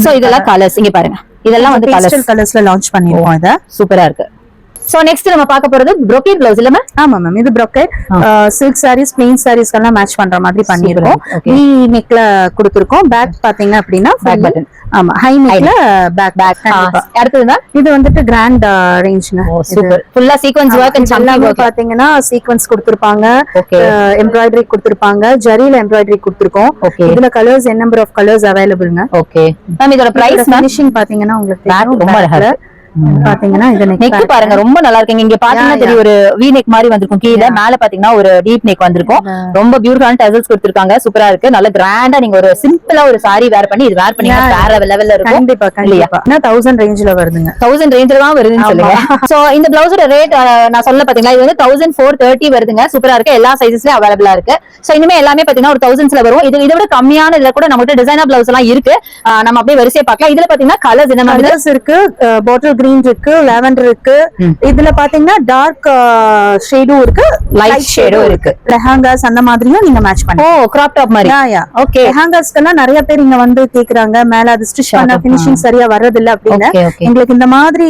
சோ இதெல்லாம் கலர்ஸ் இங்க பாருங்க. இதெல்லாம் வந்து கலர்ஸ்ல லான்ச் பண்ணிருக்கோம். இத சூப்பரா இருக்கு. சோ நெக்ஸ்ட் நம்ம பார்க்க போறது brocade blouse இல்ல மேம்? ஆமா மேம், இது brocade silk sarees, plain sarees எல்லாம் மேட்ச் பண்ற மாதிரி பண்ணிருக்கோம். வி நெக்ல கொடுத்திருக்கோம். பேக் பாத்தீங்க அப்படினா பேக் பட்டன். ஆமா, ஹை நெக்ல பேக். அடுத்தது இது வந்துட்டு கிராண்ட் ரேஞ்ச்ங்க. சூப்பர். ஃபுல்லா சீக்வென்ஸ் வர்க் அண்ட் சம்கி வர்க் பாத்தீங்கன்னா சீக்வென்ஸ் கொடுத்திருப்பாங்க, எம்ப்ராய்டரி கொடுத்திருப்பாங்க, ஜரில எம்ப்ராய்டரி கொடுத்திருக்கோம். இதுல கலர்ஸ் நம்பர் ஆஃப் கலர்ஸ் அவைலபிள்ங்க. ஓகே மேம், இதோட பிரைஸ் ஃபினிஷிங் பாத்தீங்கன்னா உங்களுக்கு ரொம்ப அழகா இருக்கு. பாத்தீங்கன்னா இது நெக் பாருங்க, ரொம்ப நல்லா இருக்கு. இங்க பாத்தீங்கன்னா தெரியும் ஒரு வி நெக் மாதிரி வந்திருக்கும். கீழ மேல பாத்தீங்கன்னா ஒரு டீப் நெக் வந்திருக்கும். ரொம்ப பியூட்டிஃபுல்லான டசல்ஸ் கொடுத்திருக்காங்க. சூப்பரா இருக்கு. நல்ல கிராண்டா நீங்க ஒரு சிம்பிளா ஒரு சாரி வேர் பண்ணி இது வேர் பண்ணீங்கன்னா வேற லெவல்ல இருக்கும். கண்டிப்பா கண்டிப்பா. 1000 ரேஞ்ச்ல வருதுங்க. 1000 ரேஞ்ச்ல தான் வருதுன்னு சொல்லுங்க. சோ இந்த பிளவுஸோட ரேட் நான் சொல்ல பாத்தீங்களா, இது வந்து 1430 வருதுங்க. சூப்பரா இருக்கு. எல்லா சைஸஸ்லயும் அவைலபிளா இருக்கு. சோ இனிமே எல்லாமே பாத்தீங்கன்னா ஒரு 1000ஸ்ல வரும். இதை விட கம்மியான இதுல கூட நம்மகிட்ட டிசைனர் பிளவுஸ் எல்லாம் இருக்கு. நம்ம அப்படியே வரிசையா பார்க்கலாம். இதுல பாத்தீங்கன்னா கலர்ஸ் என்ன கலர்ஸ் இருக்கு. பாட்டில் கிரீன் இருக்கு, லாவெண்டர் இருக்கு. இதுல பாத்தீங்கன்னா டார்க் ஷேடும் இருக்கு, லைட் ஷேடும் இருக்கு. லெஹங்காஸ் அந்த மாதிரியும் நீங்க மேட்ச் பண்ணலாம். ஓ, கிராப் டாப் மாதிரி. ஓகே. லெஹங்காஸ்க்கெல்லாம் நிறைய பேர் இங்க வந்து கேக்குறாங்க, மேல அது ஸ்டிச் பண்ண ஃபினிஷிங் சரியா வர்றது இல்ல அப்படின்னு. உங்களுக்கு இந்த மாதிரி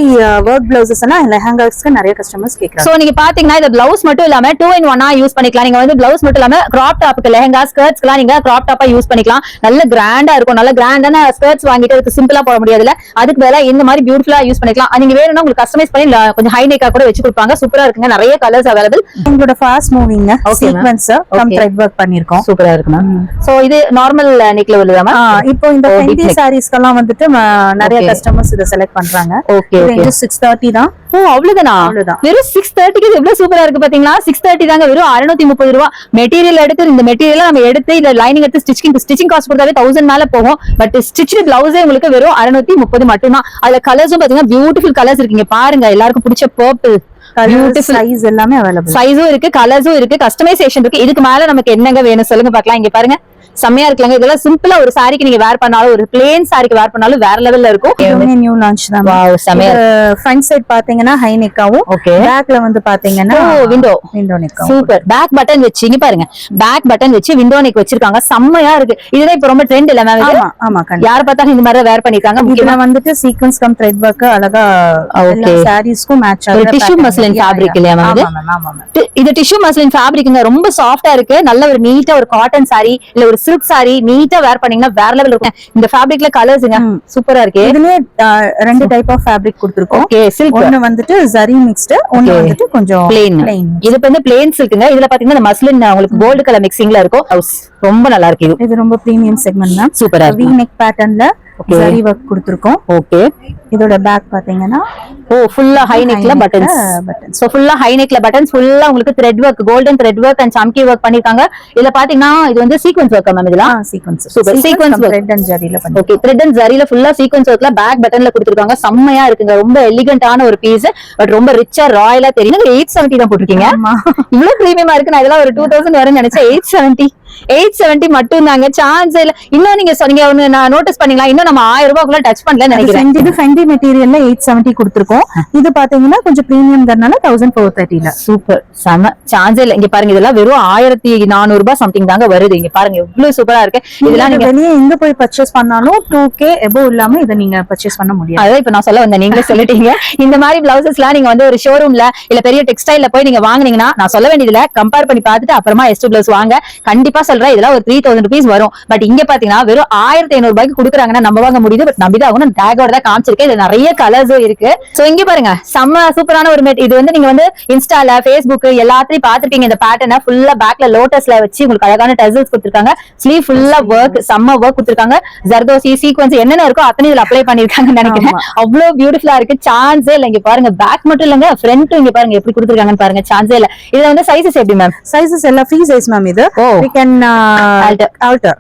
வர்க் பிளவுசஸ் எல்லாம் லெஹங்காஸ்க்கு நிறைய கஸ்டமர்ஸ் கேக்குறாங்க. சோ நீங்க பாத்தீங்கன்னா இந்த பிளவுஸ் மட்டும் இல்லாம 2-in-1 யூஸ் பண்ணிக்கலாம். நீங்க வந்து பிளவுஸ் மட்டும் இல்லாம கிராப் டாப்க்கு, லெஹங்கா, ஸ்கர்ட்ஸ்க்குலாம் நீங்க கிராப் டாப்பா யூஸ் பண்ணிக்கலாம். நல்ல கிராண்டா இருக்கும். நல்ல கிராண்டான ஸ்கர்ட்ஸ் வாங்கிட்டு அதுக்கு சிம்பிளா போட முடியாதுல, அதுக்கு பதிலா இந்த மாதிரி பியூட்டிஃபுல்லா யூஸ் பண்ணிக்கலாம். நீங்க வேணும்னா உங்களுக்கு கஸ்டமைஸ் பண்ணி கொஞ்சம் ஹை நெக்கா கூட வெச்சு கொடுப்பாங்க. சூப்பரா இருக்குங்க. நிறைய கலர்ஸ் அவைலபிள். உங்களோட fast moving sequence come thread work பண்ணிருக்கோம். சூப்பரா இருக்கு மேம். சோ இது நார்மல் நெக்ல உள்ளதா மேம்? இப்போ இந்த ஃபென்டி சாரீஸ்க்கெல்லாம் வந்துட்டு நிறைய கஸ்டமர்ஸ் இத செலக்ட் பண்றாங்க. Okay okay. 630 தான். ஓ, அவ்வளவுதானா? வெறும் 630க்கு இது எவ்வளவு சூப்பரா இருக்கு பாத்தீங்களா? 630 தாங்க. வெறும் 630 ரூபாய். மெட்டீரியல் எடுத்து இந்த மெட்டீரியல் நம்ம எடுத்து இல்ல லைனிங் எடுத்து ஸ்டிச்சிங் காஸ்ட் கொடுத்தாவே 1000 மேல போகும். பட் ஸ்டிச்டு பிளவுஸே உங்களுக்கு வெறும் 630 மட்டும் தான். அதுல கலர்ஸும் பாத்தீங்கன்னா பியூட்டிஃபுல் கலர்ஸ் இருக்கீங்க பாருங்க. எல்லாருக்கும் பிடிச்ச பர்பிள், பியூட்டிஃபுல் சைஸ் எல்லாமே அவைலபிள். சைஸும் இருக்கு, கலர்ஸும் இருக்கு, கஸ்டமைசேஷன் இருக்கு. இதுக்கு மேல நமக்கு என்னங்க வேணும் சொல்லுங்க பார்க்கலாம். இங்க பாருங்க, செம்மையா இருக்கலாங்க. இதெல்லாம் சிம்பிளா ஒரு சாரிக்கு நீங்க வேர் பண்ணாலும், ஒரு பிளேன் சாரிக்கு வேர் பண்ணாலும் வேற லெவல்ல இருக்கும். நியூ லான்ச் தான். வாவ், செம்மையா. ஃப்ரண்ட் சைடு பாத்தீங்கன்னா ஹை நெக்காவும், பேக்ல வந்து பாத்தீங்கன்னா window neck. Super. Back button வச்சு இங்க பாருங்க, பேக் பட்டன் வச்சு விண்டோ நெக் வச்சிருக்காங்க. செம்மையா இருக்கு. இதுதான் இப்ப ரொம்ப ட்ரெண்ட் இல்ல மேம்? ஆமா ஆமா, யார பார்த்தாலும் இந்த மாதிரி வேர் பண்ணிருக்காங்க. இதுல வந்துட்டு சீக்வென்ஸ் கம் த்ரெட் வர்க் அழகா எல்லா சாரீஸ்க்கும் மேட்ச் ஆகுது. டிஷ்யூ மஸ்லின் ஃபேப்ரிக் இல்லையா மேம்? இது டிஷ்யூ மஸ்லின் ஃபேப்ரிக்ங்க. ரொம்ப சாஃப்ட்டா இருக்கு. நல்ல ஒரு நீட்டா ஒரு காட்டன் சாரி இல்ல ஒரு சில்க் சாரி நீட்டா வேர் பண்ணீங்கன்னா வேற லெவல் இருக்கும். இந்த ஃபேப்ரிக்ல கலர்ஸ்ங்க சூப்பரா இருக்கு. இதுலயே ரெண்டு டைப் ஆஃப் ஃபேப்ரிக் கொடுத்திருக்கோம். ஓகே, சில்க் ஒன்னு வந்துட்டு ஜரி மிக்ஸ்டு, ஒன்னு வந்துட்டு கொஞ்சம் பிளேன். இது வந்து பிளேன் சில்க்ங்க. இதுல பாத்தீங்கன்னா இந்த மஸ்லின் உங்களுக்கு கோல்ட் கலர் மிக்சிங்ல இருக்கும். ரொம்ப நல்லா இருக்கு. இது ரொம்ப பிரீமியம் செக்மெண்ட் தான். சூப்பரா வி நெக் பேட்டர்ன்ல ஜரி வர்க் கொடுத்திருக்கோம். ஓகே. இதோட பேக் பாத்தீங்கன்னா ஃபுல்லா ஹை நெக்ல பட்டன்ஸ். சோ ஃபுல்லா ஹை நெக்ல பட்டன்ஸ், ஃபுல்லா உங்களுக்கு thread work, golden thread work and சம்கி வர்க் பண்ணிருக்காங்க. இதுல பாத்தீங்கன்னா இது வந்து சீக்வென்ஸ் வர்க் மேம். இதெல்லாம் sequins. Super. Sequins thread and ஜரில பண்ணி. ஓகே, த்ரெட் அண்ட் ஜரில ஃபுல்லா சீக்வென்ஸ் வர்க்ல பேக் பட்டன்ல கொடுத்திருக்காங்க. செம்மையா இருக்குங்க. ரொம்ப எலிகண்டான ஒரு பீஸ். பட் ரொம்ப ரிச்சா ராயலா தெரியும். 870 தான் போட்டுருக்கீங்க. இவ்வளவு பிரீமியமா இருக்கு. நான் இதெல்லாம் ஒரு 2000 வரும்னு நினைச்சேன். 870 மட்டும் தாங்க. சான்ஸ் இல்ல. இன்னும் நீங்க சொன்னீங்க, நான் நோட்டீஸ் பண்ணீங்களா? இன்னும் நம்ம 1000 ரூபாய்க்குள்ள டச் பண்ணல நினைக்கிறேன். இது ஃபென்டி மெட்டீரியல்ல 870 கொடுத்திருக்கோம். இது பாத்தீங்கன்னா கொஞ்சம் பிரீமியம்ங்கறனால 1430ல. சூப்பர், செம, சான்ஸ் இல்ல. இங்க பாருங்க, இதெல்லாம் வெறும் 1400 ரூபாய் சம்திங் தாங்க வருது. இங்க பாருங்க எவ்வளவு சூப்பரா இருக்கு. இதெல்லாம் நீங்க வெளியே எங்க போய் பர்ச்சேஸ் பண்ணாலும் 2K எபோவ் இல்லாம இத நீங்க பர்ச்சேஸ் பண்ண முடியாது. அதான் இப்ப நான் சொல்ல வந்தேன், நீங்களே சொல்லிட்டீங்க. இந்த மாதிரி பிளவுசஸ் எல்லாம் நீங்க வந்து ஒரு ஷோரூம்ல இல்ல பெரிய டெக்ஸ்டைல்ல போய் நீங்க வாங்குனீங்கன்னா, நான் சொல்ல வேண்டியதுல கம்பேர் பண்ணி பார்த்துட்டு அப்புறமா S2 பிளவுஸ் வாங்க. கண்டிப்பா சொல்றேன், இதெல்லாம் ஒரு 3000 rupees வரும். பட் இங்க பாத்தீங்கன்னா வெறும் 1500 ரூபாய்க்கு கொடுக்குறாங்கன்னா நம்ம வாங்க முடியுது. பட் நம்பிதான் ஆகணும். டேகோட தான் காமிச்சிருக்கேன். இது நிறைய கலர்ஸும் இருக்கு. சோ இங்க பாருங்க, செம்ம சூப்பரான ஒரு இது வந்து நீங்க வந்து இன்ஸ்டால, Facebook எல்லாத்தையும் பாத்துருப்பீங்க. இந்த பேட்டர்னை ஃபுல்லா பேக்ல லோட்டஸ்ல வச்சு உங்களுக்கு அழகான டசல்ஸ் கொடுத்திருக்காங்க. ஸ்லீவ் ஃபுல்லா ஒர்க், செம்ம ஒர்க் கொடுத்திருக்காங்க. ஜர்தோசி, சீக்வன்ஸ் என்னென்ன இருக்கோ அத்தனை இதுல அப்ளை பண்ணிருக்காங்கன்னு நினைக்கிறேன். அவ்வளவு பியூட்டிஃபுல்லா இருக்கு. சான்ஸே இல்ல. இங்க பாருங்க, பேக் மட்டும் இல்லங்க, ஃப்ரண்ட் இங்க பாருங்க எப்படி கொடுத்திருக்காங்கன்னு பாருங்க. சான்ஸே இல்ல. இதுல வந்து சைஸஸ் எப்படி மேம்? சைஸஸ் எல்லாம் ஃப்ரீ சைஸ் மேம். இது we can alter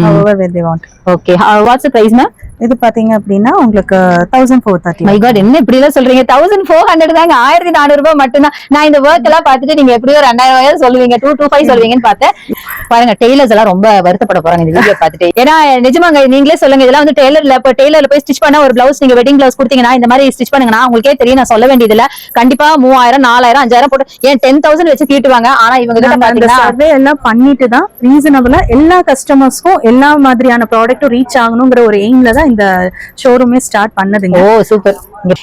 however they want. Okay, what's the price ma'am? இது பாத்தீங்க அப்படின்னா உங்களுக்கு 1430. மை காட், என்ன இப்படி எல்லாம் சொல்றீங்க? 1400 தாங்க, 1400 ரூபாய் மட்டும்தான். நான் இந்த ஒர்க் எல்லாம் பார்த்துட்டு நீங்க எப்படியோ 2000 ரூபாய் சொல்லுவீங்க, 225 சொல்லுவீங்கன்னு பார்த்தேன். பாருங்க, டெய்லர்ஸ் எல்லாம் ரொம்ப வருத்தப்பட போறாங்க இந்த வீடியோ பார்த்துட்டு. ஏன்னா நிஜமாங்க, நீங்களே சொல்லுங்க, இதெல்லாம் வந்து டெய்லர்ல போய் ஸ்டிச் பண்ண ஒரு பிளவுஸ் நீங்க வெட்டிங் பிளவுஸ் கொடுத்தீங்கன்னா இந்த மாதிரி ஸ்டிச் பண்ணுங்கன்னா உங்களுக்கே தெரியும். நான் சொல்ல வேண்டியதுல கண்டிப்பா 3000, 4000, 5000 போட்டு ஏன் 10,000 வச்சு தீட்டுவாங்க. ஆனா இவங்க கிட்ட பாத்தீங்கன்னா சர்வே எல்லாம் பண்ணிட்டு தான் ரீசனபிளா எல்லா கஸ்டமர்ஸ்க்கும் எல்லா மாதிரியான ப்ராடக்ட்டும் ரீச் ஆகணுங்கிற ஒரு எய்ம்ல தான் இந்த ஷோரூமே ஸ்டார்ட் பண்ணதுங்க. ஓ சூப்பர்.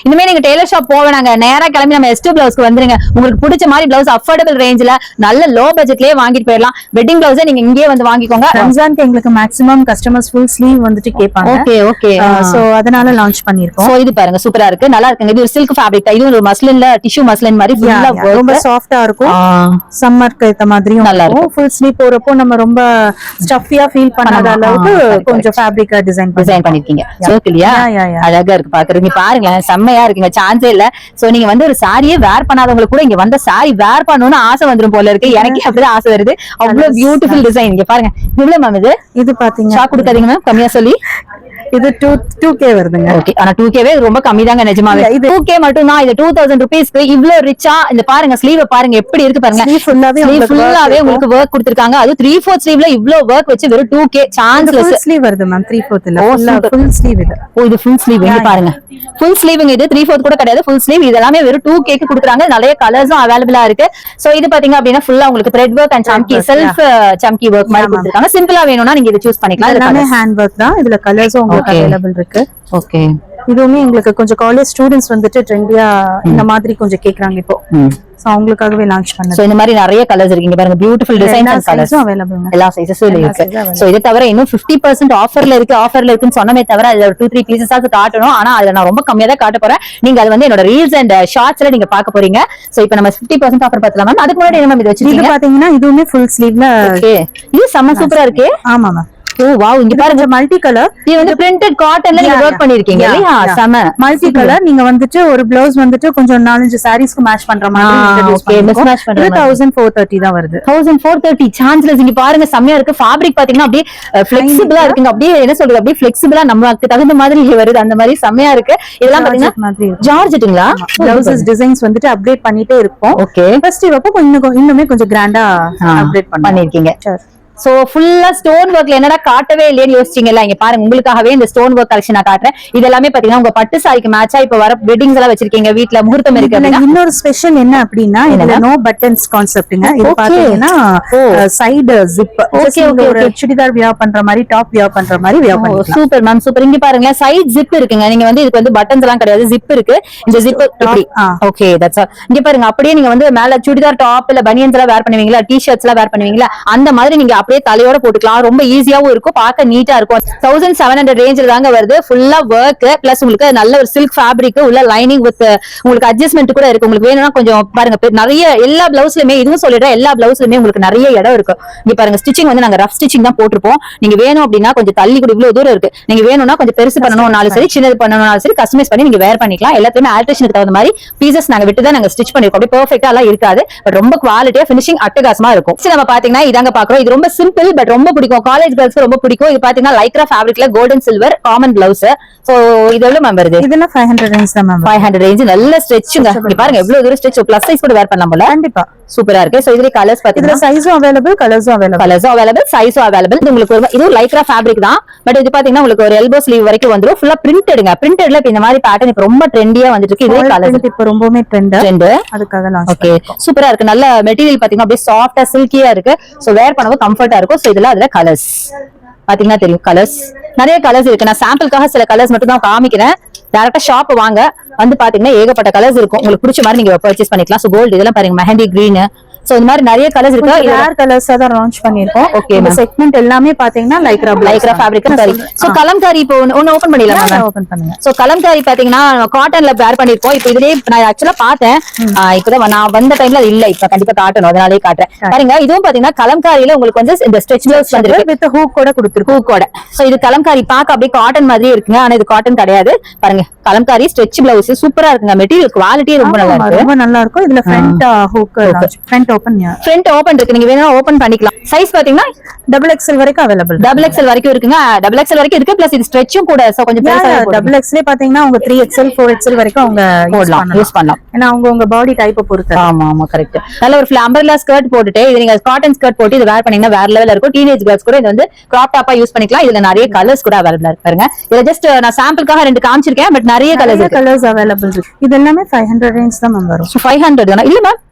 இனிமே நீங்க டெய்லர் ஷாப் போவேனாங்க, நேரா கிளம்பி நம்ம S2 பிளவுஸ்க்கு வந்துருங்க. உங்களுக்கு பிடிச்ச மாதிரி பிளவுஸ் அஃபோர்டபிள் ரேஞ்ச்ல நல்ல லோ பட்ஜெட்லயே வாங்கிட்டு போயிடலாம். வெட்டிங் பிளவுஸ் நீங்க இங்கேயே வந்து வாங்கிக்கோங்க. ரம்ஜானுக்கு எங்களுக்கு மேக்ஸிமம் கஸ்டமர்ஸ் ஃபுல் ஸ்லீவ் வந்துட்டு கேட்பாங்க. Okay okay. சோ அதனால லான்ச் பண்ணிருக்கோம். சோ இது பாருங்க, சூப்பரா இருக்கு, நல்லா இருக்குங்க. இது ஒரு சில்க் ஃபேப்ரிக், இது ஒரு மஸ்லின்ல டிஷ்யூ மஸ்லின் மாதிரி ஃபுல்லா ரொம்ப சாஃப்ட்டா இருக்கும். சம்மருக்கு ஏத்த மாதிரியும் நல்லா இருக்கும். ஃபுல் ஸ்லீவ் போறப்போ நம்ம ரொம்ப ஸ்டஃபியா ஃபீல் பண்ணாத அளவுக்கு கொஞ்சம் ஃபேப்ரிக்கா டிசைன் பண்ணிருக்கீங்க. சோக்கிலியா அழகா இருக்கு பாக்குறீங்க. பாருங்க, செம்மையா இருக்குங்க, சான்ஸே இல்ல. சோ நீங்க வந்து ஒரு சாரியே வேர் பண்ணாதவங்களுக்கு கூட இங்க வந்த சாரி வேர் பண்ணணும்னு ஆசை வந்துரும் போல இருக்கு. எனக்கு அப்படிதான் ஆசை வருது. அவ்வளவு பியூட்டிஃபுல் டிசைன். இங்க பாருங்க, இவ்வளவு மேம் இது பாத்தீங்க, ஷாக் கொடுக்காதீங்க மேம், கம்மியா சொல்லி. இது 2K வருதுங்க. ஓகே, ஆனா 2K ரொம்ப கம்மி தாங்க நிஜமாவே. இது 2K மட்டும் தான். இது 2000 ரூபீஸ்க்கு இவ்ளோ ரிச்சா இந்த பாருங்க ஸ்லீவ் பாருங்க எப்படி இருக்கு பாருங்க. ஃபுல்லாவே உங்களுக்கு வர்க் கொடுத்திருக்காங்க. அது 3/4 ஸ்லீவ்ல இவ்ளோ வர்க் வச்சு வெறும் 2K. சான்ஸ்லெஸ் ஸ்லீவ் வருது மேம். 3/4 இல்ல, ஃபுல் ஸ்லீவ் இது. ஓ இது ஃபுல் ஸ்லீவ். இங்க பாருங்க, ஃபுல் ஸ்லீவ்ங்க. இது 3/4 கூட கிடையாது, ஃபுல் ஸ்லீவ். இது எல்லாமே வெறும் 2K க்கு கொடுக்குறாங்க. நிறைய கலர்ஸும் அவைலபிளா இருக்கு. சோ இது பாத்தீங்க அப்படின்னா ஃபுல்லா உங்களுக்கு த்ரெட் வர்க் அண்ட் சம்கி செல்ஃப் சம்கி வர்க் மாதிரி கொடுத்திருக்காங்க. சிம்பிளா வேணும்னா நீங்க இத சூஸ் பண்ணிக்கலாம். எல்லாமே ஹேண்ட் வர்க் தான். இதுல கலர்ஸும் உங்களுக்கு அவைலபிள் இருக்கு. ஓகே, இதுவுமே எங்களுக்கு கொஞ்சம் காலேஜ் ஸ்டூடெண்ட்ஸ் வந்துட்டு ட்ரெண்டியா இந்த மாதிரி கொஞ்சம் கேக்குறாங்க இப்போ. சோ அவங்களுக்காகவே லான்ச் பண்ணது. சோ இந்த மாதிரி நிறைய கலர்ஸ் இருக்கு. இங்க பாருங்க, beautiful designs and colours available. எல்லா சைஸஸும் இருக்கு. சோ இது தவிர இன்னும் 50% ஆஃபர்ல இருக்குன்னு சொன்னமே தவிர அதுல 2-3 பீசஸ் ஆச்சு காட்டணும். ஆனா அதுல நான் ரொம்ப கம்மியா தான் காட்ட போறேன். நீங்க அது வந்து என்னோட ரீல்ஸ் அண்ட் ஷார்ட்ஸ்ல நீங்க பார்க்க போறீங்க. சோ இப்போ நம்ம 50% ஆஃபர் பார்த்தலாம் மேம். அதுக்கு முன்னாடி என்ன இது வச்சிருக்கீங்க? இது பாத்தீங்கன்னா இதுவுமே ஃபுல் ஸ்லீவ்ல. ஓகே, இது செம்ம சூப்பரா இருக்கு. ஆமா மேம். ஓ வாவ், இங்க பாருங்க, மல்டி கலர். இது வந்து பிரிண்டட் காட்டன்ல நீங்க வர்க் பண்ணிருக்கீங்க இல்லையா? செம மல்டி கலர். நீங்க வந்துட்டு ஒரு ப்ளவுஸ் வந்துட்டு கொஞ்சம் 4-5 சாரீஸ்க்கு மேட்ச் பண்ற மாதிரி இன்ட்ரோ듀ஸ் பண்ணிருக்கோம். 1430 தான் வருது. 1430 சான்ஸ்லெஸ். இங்க பாருங்க, செமையா இருக்கு. ஃபேப்ரிக் பாத்தீங்கன்னா அப்படியே ஃபிளெக்சிபிளா இருக்குங்க. அப்படியே என்ன சொல்றது, அப்படியே ஃபிளெக்சிபிளா நமக்கு தகுந்த மாதிரி வருது. அந்த மாதிரி செமையா இருக்கு. இதெல்லாம் பாத்தீங்கன்னா ஜார்ஜெட்டுங்களா? ப்ளவுசஸ் டிசைன்ஸ் வந்துட்டு அப்டேட் பண்ணிட்டே இருப்போம். ஓகே, ஃபெஸ்டிவ் அப்போ இன்னுமே கொஞ்சம் கிராண்டா அப்டேட் பண்ணிருக்கீங்க. சோ ஃபுல்லா ஸ்டோன் ஒர்க்ல என்னடா காட்டவே இல்லையேன்னு யோசிச்சீங்கல்ல, இங்க பாருங்க, உங்களுக்காகவே இந்த ஸ்டோன் ஒர்க் கலெக்ஷன் நான் காட்டுறேன். இது எல்லாமே பாத்தீங்கன்னா உங்க பட்டு சாரிக்கு மேட்சா இப்ப வர வெட்டிங்ஸ் எல்லாம் வச்சிருக்கீங்க, வீட்ல முகூர்த்தம் இருக்கு அப்படின்னா. இன்னொரு ஸ்பெஷல் என்ன அப்படின்னா, இதுல நோ பட்டன்ஸ் கான்செப்ட்ங்க. இது பாத்தீங்கன்னா சைடு ஜிப். ஒரு சுடிதார் வியர் பண்ற மாதிரி, டாப் வியர் பண்ற மாதிரி வியர் பண்ணலாம். Super ma'am, super. இங்க பாருங்க, சைடு ஜிப் இருக்குங்க. நீங்க வந்து இதுக்கு வந்து பட்டன்ஸ் எல்லாம் கிடையாது, ஜிப் இருக்கு. இந்த ஜிப் இப்படி. Okay, that's all. இங்க பாருங்க, அப்படியே நீங்க வந்து மேல சுடிதார் டாப் இல்ல பனியன்ஸ் எல்லாம் வேர் பண்ணுவீங்களா, டி-ஷர்ட்ஸ் எல்லாம் வேர் பண்ணுவீங்களா, அந்த மாதிரி நீங்க அப்படியே தலையோட போட்டுக்கலாம். ரொம்ப ஈஸியாவும் இருக்கும், பார்க்க நீட்டா இருக்கும். 1700 ரேஞ்சில தாங்க வருது. ஃபுல்லா வர்க் பிளஸ் உங்களுக்கு நல்ல ஒரு சில்க் ஃபேப்ரிக் உள்ள லைனிங் வித் உங்களுக்கு அட்ஜஸ்ட்மெண்ட் கூட இருக்கு. உங்களுக்கு வேணும்னா கொஞ்சம் பாருங்க, நிறைய எல்லா பிளவுஸ்லயுமே இதுவும் சொல்லிடுறேன், எல்லா பிளவுஸ்லயுமே உங்களுக்கு நிறைய இடம் இருக்கு. இங்க பாருங்க, ஸ்டிச்சிங் வந்து நாங்க ரஃப் ஸ்டிச்சிங் தான் போட்டிருப்போம். நீங்க வேணும் அப்படின்னா கொஞ்சம் தள்ளி கூட, இவ்வளவு தூரம் இருக்கு. நீங்க வேணும்னா கொஞ்சம் பெருசு பண்ணணும்னாலும் சரி, சின்னது பண்ணணும்னாலும் சரி, கஸ்டமைஸ் பண்ணி நீங்க வேர் பண்ணிக்கலாம். எல்லாத்தையுமே ஆல்ட்ரேஷனுக்கு தகுந்த மாதிரி பீசஸ் நாங்க விட்டு தான் நாங்க ஸ்டிச் பண்ணிருக்கோம். அப்படியே பெர்ஃபெக்ட்டா எல்லாம் இருக்காது, பட் ரொம்ப குவாலிட்டியா ஃபினிஷிங் அட்டகாசமா இருக்கும். நம்ம பாத்தீங்கன்னா இதாங்க பாக்குறோம். இது ரொம்ப சிம்பிள் பட் ரொம்ப பிடிக்கும், காலேஜ் கேர்ள்ஸ்க்கு ரொம்ப பிடிக்கும். இது பாத்தீங்கன்னா லைக்ரா ஃபேப்ரிக்ல golden silver common blouse. So இது எவ்வளவு மேம் வருது? இதெல்லாம் 500 ரேஞ்ச் தான் மேம். 500 ரேஞ்ச். நல்ல ஸ்ட்ரெச்சுங்க. இங்க பாருங்க எவ்வளவு தூரம் ஸ்ட்ரெச். பிளஸ் சைஸ் கூட வேர் பண்ணலாம் போல. கண்டிப்பா. சூப்பரா இருக்கு. சோ இதுல கலர்ஸ் இதுல பாத்தீங்கன்னா சைஸும் அவைலபிள், கலர்ஸும் அவைலபிள், சைஸும் அவைலபிள். இது உங்களுக்கு இது லைக்ரா ஃபேப்ரிக் தான். பட் இது பாத்தீங்கன்னா உங்களுக்கு ஒரு எல்போ ஸ்லீவ் வரைக்கும் வந்துரும். ஃபுல்லா பிரிண்டடுங்க. பிரிண்டட்ல இப்ப இந்த மாதிரி பேட்டர்ன் இப்ப ரொம்ப ட்ரெண்டியா வந்துட்டு இருக்கு. இதே கலர்ஸ் இப்ப ரொம்பவே ட்ரெண்ட், அதுக்காக லான்ச். ஓகே, சூப்பரா இருக்கு. நல்ல மெட்டீரியல் பாத்தீங்கன்னா அப்படியே சாஃப்டா சில்கியா இருக்கு. சோ வேர் பண்ணவும் கம்ஃபர்ட்டா இருக்கும். சோ இதுல அதுல கலர்ஸ் பாத்தீங்கன்னா தெரியும். கலர்ஸ் நிறைய கலர்ஸ் இருக்கு. நான் சாம்பிளுக்காக சில கலர்ஸ் மட்டும் தான் காமிக்கிறேன். டைரக்டா ஷாப் வாங்க, வந்து பாத்தீங்கன்னா ஏகப்பட்ட கலர்ஸ் இருக்கும். உங்களுக்கு பிடிச்ச மாதிரி நீங்க பர்ச்சேஸ் பண்ணிக்கலாம். சோ கோல்டு இதெல்லாம் பாருங்க, மெஹந்தி கிரீன். சோ இந்த மாதிரி நிறைய கலர்ஸ் இருக்கு. ரேர் கலர்ஸா தான் லான்ச் பண்ணிருக்கோம். ஓகே, இந்த செக்மெண்ட் எல்லாமே பாத்தீங்கன்னா லைக்ரா ஃபேப்ரிக் சரி. சோ கலம்காரி இப்போ ஒன்னு ஓபன் பண்ணிடலாம். ஓபன் பண்ணுங்க. சோ கலம்காரி பாத்தீங்கன்னா காட்டன்ல வேர் பண்ணிருக்கோம். இப்போ இதுலயே நான் ஆக்சுவலா பார்த்தேன். இப்பதான் நான் வந்த டைம்ல அது இல்ல. இப்ப கண்டிப்பா காட்டணும், அதனாலே காட்டுறேன் பாருங்க. இதுவும் பாத்தீங்கன்னா கலம்காரியில உங்களுக்கு வந்து இந்த ஸ்ட்ரெச் பிளவுஸ் வந்துருக்கு வித் ஹூக் கூட கொடுத்திருக்கோம். ஹூக் கூட. சோ இது கலம்காரி பாக்க அப்படியே காட்டன் மாதிரியே இருக்குங்க. ஆனா இது காட்டன் கிடையாது. பாருங்க கலம்காரி ஸ்ட்ரெச் பிளவுஸ் சூப்பரா இருக்குங்க. மெட்டீரியல் குவாலிட்டி ரொம்ப நல்லா இருக்கு. ரொம்ப நல்லா இருக்கும். இதுல ஃப்ரண்ட் ஹூக், ஃப்ரண்ட் ஓபன் இருக்கு. நீங்க வேணா ஓபன் பண்ணிக்கலாம். சைஸ் பாத்தீங்கன்னா டபுள் எக்ஸ்எல் வரைக்கும் அவைலபிள். டபுள் எக்ஸ்எல் வரைக்கும் இருக்குங்க. டபுள் எக்ஸ்எல் வரைக்கும் இருக்கு. பிளஸ் இது ஸ்ட்ரெச்சும் கூட. சோ கொஞ்சம் பெருசா டபுள் எக்ஸ்எல் பாத்தீங்கன்னா அவங்க 3XL 4XL வரைக்கும் அவங்க யூஸ் பண்ணலாம். ஏன்னா அவங்க பாடி டைப்பை பொறுத்து. ஆமா கரெக்ட். நல்ல ஒரு அம்பர்லா ஸ்கர்ட் போட்டுட்டு இது நீங்க காட்டன் ஸ்கர்ட் போட்டு இது வேர் பண்ணீங்கன்னா வேற லெவல்ல இருக்கும். டீனேஜ் கேர்ள்ஸ் கூட இது வந்து கிராப் டாப்பா யூஸ் பண்ணிக்கலாம். இதுல நிறைய கலர்ஸ் கூட அவைலபிளா இருக்கு பாருங்க. இதுல ஜஸ்ட் நான் சாம்பிளுக்காக 2 காமிச்சிருக்கேன். பட் நிறைய கலர்ஸ் அவைலபிள் இருக்கு. இது எல்லாமே 500 ரேஞ்ச் தான் மேம் வரும். 500 தானா? இல்ல மேம்,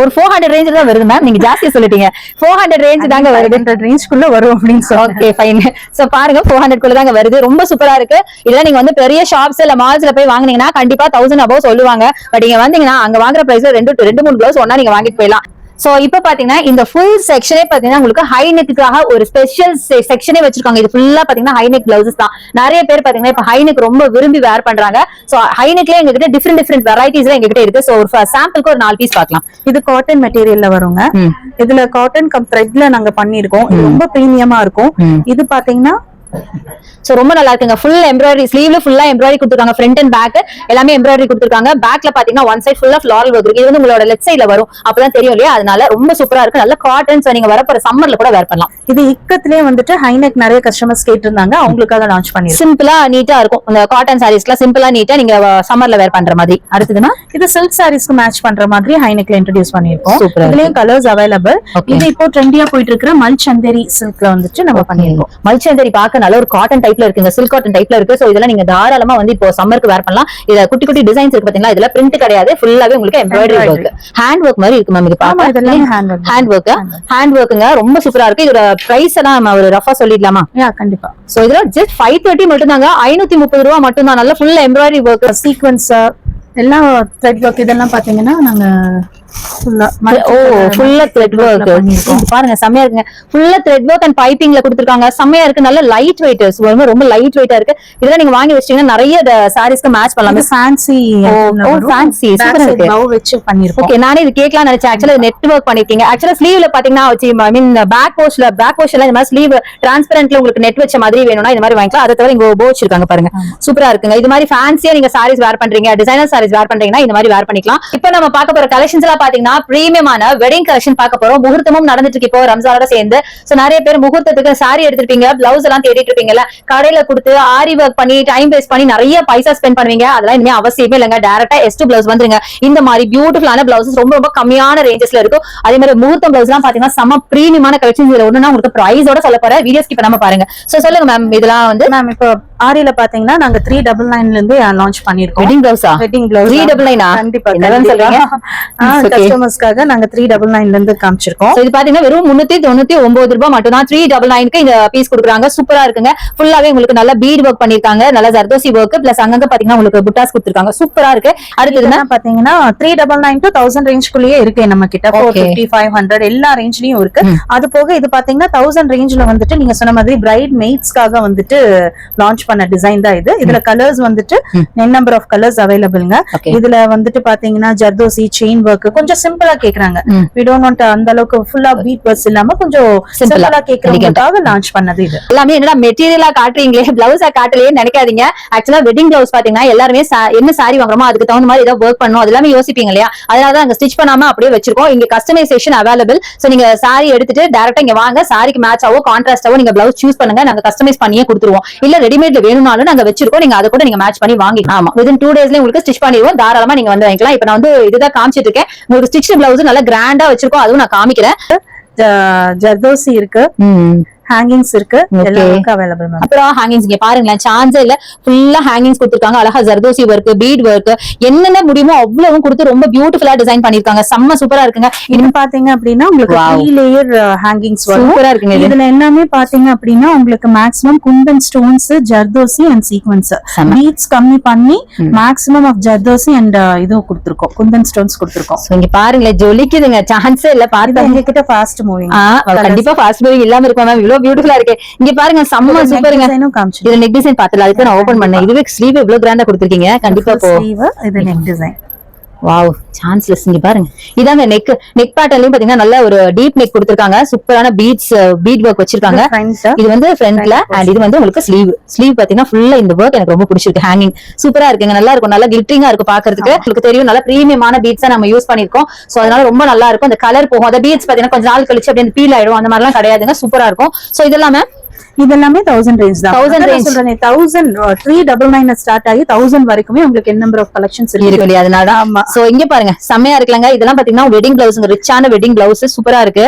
ஒரு 400 ரேஞ்ச் தான் வருது மேம். நீங்க ஜாஸ்தியா சொல்லிட்டீங்க. 400 ரேஞ்ச் தாங்க வருது. 500 ரேஞ்ச்க்குள்ள வரும் அப்படின்னு சொல்லுங்க. Okay fine. சோ பாருங்க 400 குள்ள தாங்க வருது. ரொம்ப சூப்பரா இருக்கு. இதெல்லாம் நீங்க வந்து பெரிய ஷாப்ஸ் இல்ல மால்ஸ்ல போய் வாங்குனீங்கன்னா கண்டிப்பா 1000 above சொல்லுவாங்க. பட் நீங்க வந்தீங்கன்னா அங்க வாங்குற பிரைஸ்ல 2 3 பிளவுஸ் ஒண்ணா நீங்க வாங்கிட்டு போயிடலாம். சோ இப்ப பாத்தீங்கன்னா இந்த ஃபுல் செக்ஷனே பாத்தீங்கன்னா உங்களுக்கு ஹை நெக்குக்காக ஒரு ஸ்பெஷல் செக்ஷனே வச்சிருக்காங்க. இது ஃபுல்லா பாத்தீங்கன்னா ஹை நெக் பிளவுசஸ் தான். நிறைய பேர் பாத்தீங்கன்னா இப்ப ஹை நெக் ரொம்ப விரும்பி வேர் பண்றாங்க. சோ ஹை நெக்ல எங்க கிட்ட டிஃபரெண்ட் வெரைட்டிஸ்ல எங்க கிட்ட இருக்கு. சோ ஒரு சாம்பிளுக்கு ஒரு 4 பீஸ் பார்க்கலாம். இது காட்டன் மெட்டீரியல்ல வருங்க. இதுல காட்டன் கம் த்ரெட்ல நாங்க பண்ணிருக்கோம். இது ரொம்ப பிரீமியமா இருக்கும். இது பாத்தீங்கன்னா சோ ரொம்ப நல்லா இருக்குங்க. ஃபுல் எம்ப்ராய்டரி, ஸ்லீவ்ல ஃபுல்லா எம்ப்ராய்டரி கொடுத்திருக்காங்க. ஃப்ரண்ட் அண்ட் பேக் எல்லாமே எம்ப்ராய்டரி கொடுத்திருக்காங்க. பேக்ல பாத்தீங்கன்னா ஒன் சைடு ஃபுல்லா ஃப்ளாரல் வர்க் இருக்கு. இது வந்து உங்களோட லெஃப்ட் சைடுல வரும். அப்பதான் தெரியும் இல்லையா? அதனால ரொம்ப சூப்பரா இருக்கு. நல்ல காட்டன். சோ நீங்க வரப்போற சம்மர்ல கூட வேர் பண்ணலாம். இது இக்கத்திலே வந்துட்டு ஹைநெக் நிறைய கஸ்டமர்ஸ் கேட்டிருந்தாங்க. அவங்களுக்காக லான்ச் பண்ணிருக்கோம். சிம்பிளா நீட்டா இருக்கும். இந்த காட்டன் சாரீஸ்லாம் சிம்பிளா நீட்டா நீங்க சம்மர்ல வேர் பண்ற மாதிரி. அடுத்ததுன்னா இது சில்க் சாரீஸ்க்கு மேட்ச் பண்ற மாதிரி ஹைநெக்ல இன்ட்ரோடியூஸ் பண்ணிருக்கோம். சூப்பரா இதுலயும் கலர்ஸ் அவைலபிள். இது இப்போ ட்ரெண்டியா போயிட்டு இருக்கிற மல்சந்தரி சில்க்ல வந்துட்டு நம்ம பண்ணிருக்கோம். மல்சந்தரி பார்க்க நல்ல ஒரு காட்டன் டைப்ல இருக்குங்க. சில்க் காட்டன் டைப்ல இருக்கு. சோ இதெல்லாம் நீங்க தாராளமா வந்து இப்போ சம்மருக்கு வேர் பண்ணலாம். இதுல குட்டி குட்டி டிசைன்ஸ் இருக்கு பாத்தீங்களா? இதுல பிரிண்ட் கிடையாது. ஃபுல்லாவே உங்களுக்கு எம்ப்ராய்டரி வர்க், ஹேண்ட் வர்க் மாதிரி இருக்கு மேம். இது பாக்க இதெல்லாம் ஹேண்ட் வர்க்குங்க. ரொம்ப சூப்பரா இருக்கு. இதோட பிரைஸ் எல்லாம் நம்ம ஒரு ரஃபா சொல்லிடலாமா? கண்டிப்பா. சோ இதுல ஜஸ்ட் 530 மட்டும் தாங்க. 530 ரூபாய் மட்டும் தான். நல்ல ஃபுல் எம்ப்ராய்டரி வர்க், சீக்வென்ஸ் எல்லாம் த்ரெட் வர்க் இதெல்லாம் பாத்தீங்கன்னா நாங்க ஃபுல்லா த்ரெட் வர்க் பாருங்க. செமையா இருக்குங்க. ஃபுல்லா த்ரெட் வர்க் அண்ட் பைப்பிங்ல கொடுத்திருக்காங்க. செமையா இருக்கு. நல்ல லைட் வெயிட், ரொம்ப லைட் வெயிட்டா இருக்கு. இதெல்லாம் நீங்க வாங்கி வச்சீங்கன்னா நிறைய சாரீஸ்க்கு மேட்ச் பண்ணலாம். ஃபேன்சி ஃபேன்சி சூப்பரா இருக்கு. பவ் வெச்சு பண்ணிருக்கோம். ஓகே, நானே இது கேட்கலாம் நினைச்சேன். ஆக்சுவலா நெட் வர்க் பண்ணிருக்கீங்க. ஆக்சுவலா ஸ்லீவ்ல பாத்தீங்கன்னா ஐ மீன் பேக் போர்ஷன்ல இந்த மாதிரி ஸ்லீவ் டிரான்ஸ்பரண்ட்ல உங்களுக்கு நெட் வச்ச மாதிரி வேணும்னா இந்த மாதிரி வாங்கிக்கலாம். அதை தவிர இங்க போ வச்சிருக்காங்க பாருங்க. சூப்பரா இருக்குங்க. இது மாதிரி ஃபேன்சியா நீங்க சாரீஸ் வேர் பண்றீங்க, டிசைனர் சாரீஸ் வேர் பண்றீங்கன்னா இந்த மாதிரி வேர் பண்ணிக்கலாம். இப்போ நம்ம பார்க்க போற கலெக்ஷன்ஸ் எல்லாம் பாத்தீங்கன்னா பிரீமியமான வெட்டிங் கலெக்ஷன் பார்க்க போறோம். முகூர்த்தமும் நடந்துட்டு இருக்கு இப்போ ரம்ஜானோட சேர்ந்து. சோ நிறைய பேர் முகூர்த்தத்துக்கு சாரி எடுத்திருப்பீங்க, பிளவுஸ் எல்லாம் தேடிட்டு இருப்பீங்கல்ல. கடையில கொடுத்து ஆரி ஒர்க் பண்ணி டைம் வேஸ்ட் பண்ணி நிறைய பைசா ஸ்பெண்ட் பண்ணுவீங்க. அதெல்லாம் இனிமே அவசியமே இல்லைங்க. டைரக்டா S2 பிளவுஸ் வந்துருங்க. இந்த மாதிரி பியூட்டிஃபுல்லான பிளவுசஸ் ரொம்ப ரொம்ப கம்மியான ரேஞ்சஸ்ல இருக்கும். அதே மாதிரி முகூர்த்தம் பிளவுஸ் எல்லாம் பாத்தீங்கன்னா செம பிரீமியமான கலெக்ஷன். இதுல ஒண்ணுனா உங்களுக்கு பிரைஸோட சொல்ல போற வீடியோ ஸ்கிப் பண்ணாம பாருங்க. சோ சொல்லுங்க மேம். இதெல்லாம் வந்து மேம் இப்போ ஆரியில பாத்தீங்கன்னா நாங்க 399 இருந்து லான்ச் பண்ணிருக்கோம். வெட்டிங் பிளவுஸா? வெட்டிங் பிளவுஸ் 399 கண்டிப்பா என்னன்னு சொல்றீங்க? கஸ்டமர்ஸ்க்காக நாங்க 399 இருந்து காமிச்சிருக்கோம். இது பாத்தீங்கன்னா வெறும் 399 ரூபாய் மட்டும் தான். 399க்கு இந்த பீஸ் கொடுக்குறாங்க. சூப்பரா இருக்குங்க. ஃபுல்லாவே உங்களுக்கு நல்ல பீட் ஒர்க் பண்ணிருக்காங்க. நல்ல ஜர்தோசி ஒர்க் பிளஸ் அங்கங்க பாத்தீங்கன்னா உங்களுக்கு புட்டாஸ் கொடுத்திருக்காங்க. சூப்பரா இருக்கு. அடுத்ததுன்னா பாத்தீங்கன்னா 399 to 1000 ரேஞ்ச்குள்ளேயே இருக்கு நம்ம கிட்ட. 450 500 எல்லா ரேஞ்ச்லயும் இருக்கு. அது போக இது பாத்தீங்கன்னா 1000 ரேஞ்ச்ல வந்துட்டு நீங்க சொன்ன மாதிரி பிரைட் மெய்ட்ஸ்க்காக வந்துட்டு லான்ச் பண்ண டிசைன் தான் இது. இதுல கலர்ஸ் வந்துட்டு நம்பர் ஆஃப் கலர்ஸ் அவைலபிள்ங்க. இதுல வந்துட்டு பாத்தீங்கன்னா ஜர்தோசி செயின் ஒர்க் கொஞ்சம் சிம்பிளா கேக்குறாங்க. we don't want அந்த அளவுக்கு ஃபுல்லா பீட் ஒர்க்ஸ் இல்லாம கொஞ்சம் சிம்பிளா கேக்குறதுக்காக லான்ச் பண்ணது இது. எல்லாமே என்னடா மெட்டீரியலா காட்டுறீங்களே, பிளவுஸா காட்டலையே நினைக்காதீங்க. ஆக்சுவலா வெட்டிங் பிளவுஸ் பாத்தீங்கன்னா எல்லாருமே என்ன சாரி வாங்குறோமோ அதுக்கு தகுந்த மாதிரி ஏதாவது ஒர்க் பண்ணணும், அது எல்லாமே யோசிப்பீங்க இல்லையா? அதனால தான் அங்க ஸ்டிச் பண்ணாம அப்படியே வச்சிருக்கோம். இங்க கஸ்டமைசேஷன் அவைலபிள். சோ நீங்க சாரி எடுத்துட்டு டைரக்டா இங்க வாங்க. சாரிக்கு மேட்ச் ஆவோ கான்ட்ராஸ்ட் ஆவோ நீங்க பிளவுஸ் சூஸ் பண்ணுங்க. நாங்க கஸ்டமைஸ் பண்ணியே கொடுத்துருவோம். இல்ல ரெடிமேட் ரேஞ்ச்ல வேணும்னாலும் நாங்க வச்சிருக்கோம். நீங்க அதை கூட நீங்க மேட்ச் பண்ணி வாங்கிக்கலாம். ஆமா, வித்தின் 2 daysல உங்களுக்கு ஸ்டிச் பண்ணிடுவோம். தாராளமா நீங்க வந்து வாங்கிக்கலாம். இப்ப நான் வந்து இதுதான் காமிச்சிட்டு இருக்கேன். உங்களுக்கு ஸ்டிச் பிளவுஸ் நல்லா கிராண்டா வச்சிருக்கோம். அதுவும் நான் காமிக்கிறேன். ஜர்தோசி இருக்கு, ஹேங்கிங்ஸ் இருக்கு, எல்லாமே அவைலபிள் மேம். அப்புறம் ஹேங்கிங்ஸ் இங்க பாருங்களேன், சான்ஸே இல்ல. ஃபுல்லா ஹேங்கிங்ஸ் கொடுத்திருக்காங்க. அழகா ஜர்தோசி ஒர்க், பீட் ஒர்க், என்னென்ன முடியுமோ அவ்வளவும் கொடுத்து ரொம்ப பியூட்டிஃபுல்லா டிசைன் பண்ணிருக்காங்க. செம்ம சூப்பரா இருக்குங்க. இது பாத்தீங்க அப்படின்னா உங்களுக்கு 3 லேயர் ஹேங்கிங்ஸ் சூப்பரா இருக்குங்க. இதுல எல்லாமே பாத்தீங்க அப்படின்னா உங்களுக்கு maximum kundan stones, zardozi and sequins, beads கம்மி பண்ணி மேக்ஸிமம் ஆஃப் ஜர்தோசி அண்ட் இது கொடுத்திருக்கோம், குந்தன் ஸ்டோன்ஸ் கொடுத்திருக்கோம். இங்க பாருங்களேன், ஜொலிக்குதுங்க. சான்ஸே இல்ல. பாருங்க எங்க கிட்ட ஃபாஸ்ட் மூவிங், கண்டிப்பா ஃபாஸ்ட் மூவிங் இல்லாம இருக்கும் மேம். இவ்வளவு பியூட்டிஃபுல்லா இருக்கு. இங்க பாருங்க, செம்ம சூப்பருங்க. இது நெக் டிசைன் பார்த்தல, அதுக்கு நான் ஓபன் பண்ணேன். இதுவே ஸ்லீவ் இவ்வளவு கிராண்டா கொடுத்திருக்கீங்க. கண்டிப்பா போ இது நெக் டிசைன். Wow, chanceless. இங்க பாருங்க, இதாங்க நெக் பேட்டர்ன்லயும் பாத்தீங்கன்னா நல்ல ஒரு டீப் நெக் கொடுத்திருக்காங்க. சூப்பரான பீட் ஒர்க் வச்சிருக்காங்க. இது வந்து ஃப்ரண்ட்ல அண்ட் இது வந்து உங்களுக்கு ஸ்லீவ் பாத்தீங்கன்னா ஃபுல்லா இந்த ஒர்க் எனக்கு ரொம்ப பிடிச்சிருக்கு. ஹேங்கிங் சூப்பரா இருக்குங்க. நல்லா இருக்கும், நல்லா கிளிட்டரிங்கா இருக்கும் பாக்குறதுக்கு. உங்களுக்கு தெரியும், நல்லா பிரீமியமான பீட்ஸா நம்ம யூஸ் பண்ணிருக்கோம். சோ அதனால ரொம்ப நல்லா இருக்கும். அந்த கலர் போகும். அந்த பீட்ஸ் பாத்தீங்கன்னா கொஞ்ச நாள் கழிச்சு அப்படியே பீல் ஆயிடும். அந்த மாதிரிலாம் கிடையாதுங்க. சூப்பரா இருக்கும். சோ இதெல்லாமே 1000 ரேஞ்ச் தான். 1000 ரேஞ்ச் சொல்றேன். 399 ஸ்டார்ட் ஆகி 1000 வரைக்குமே உங்களுக்கு என்ன நம்பர் ஆஃப் கலெக்ஷன்ஸ் இருக்கு இல்லையா? அதனால ஆமா. சோ இங்க பாருங்க, செமையா இருக்குலங்க. இதெல்லாம் பாத்தீங்கன்னா வெட்டிங் பிளவுஸ், ரிச்சான வெட்டிங் பிளவுஸ் சூப்பரா இருக்கு.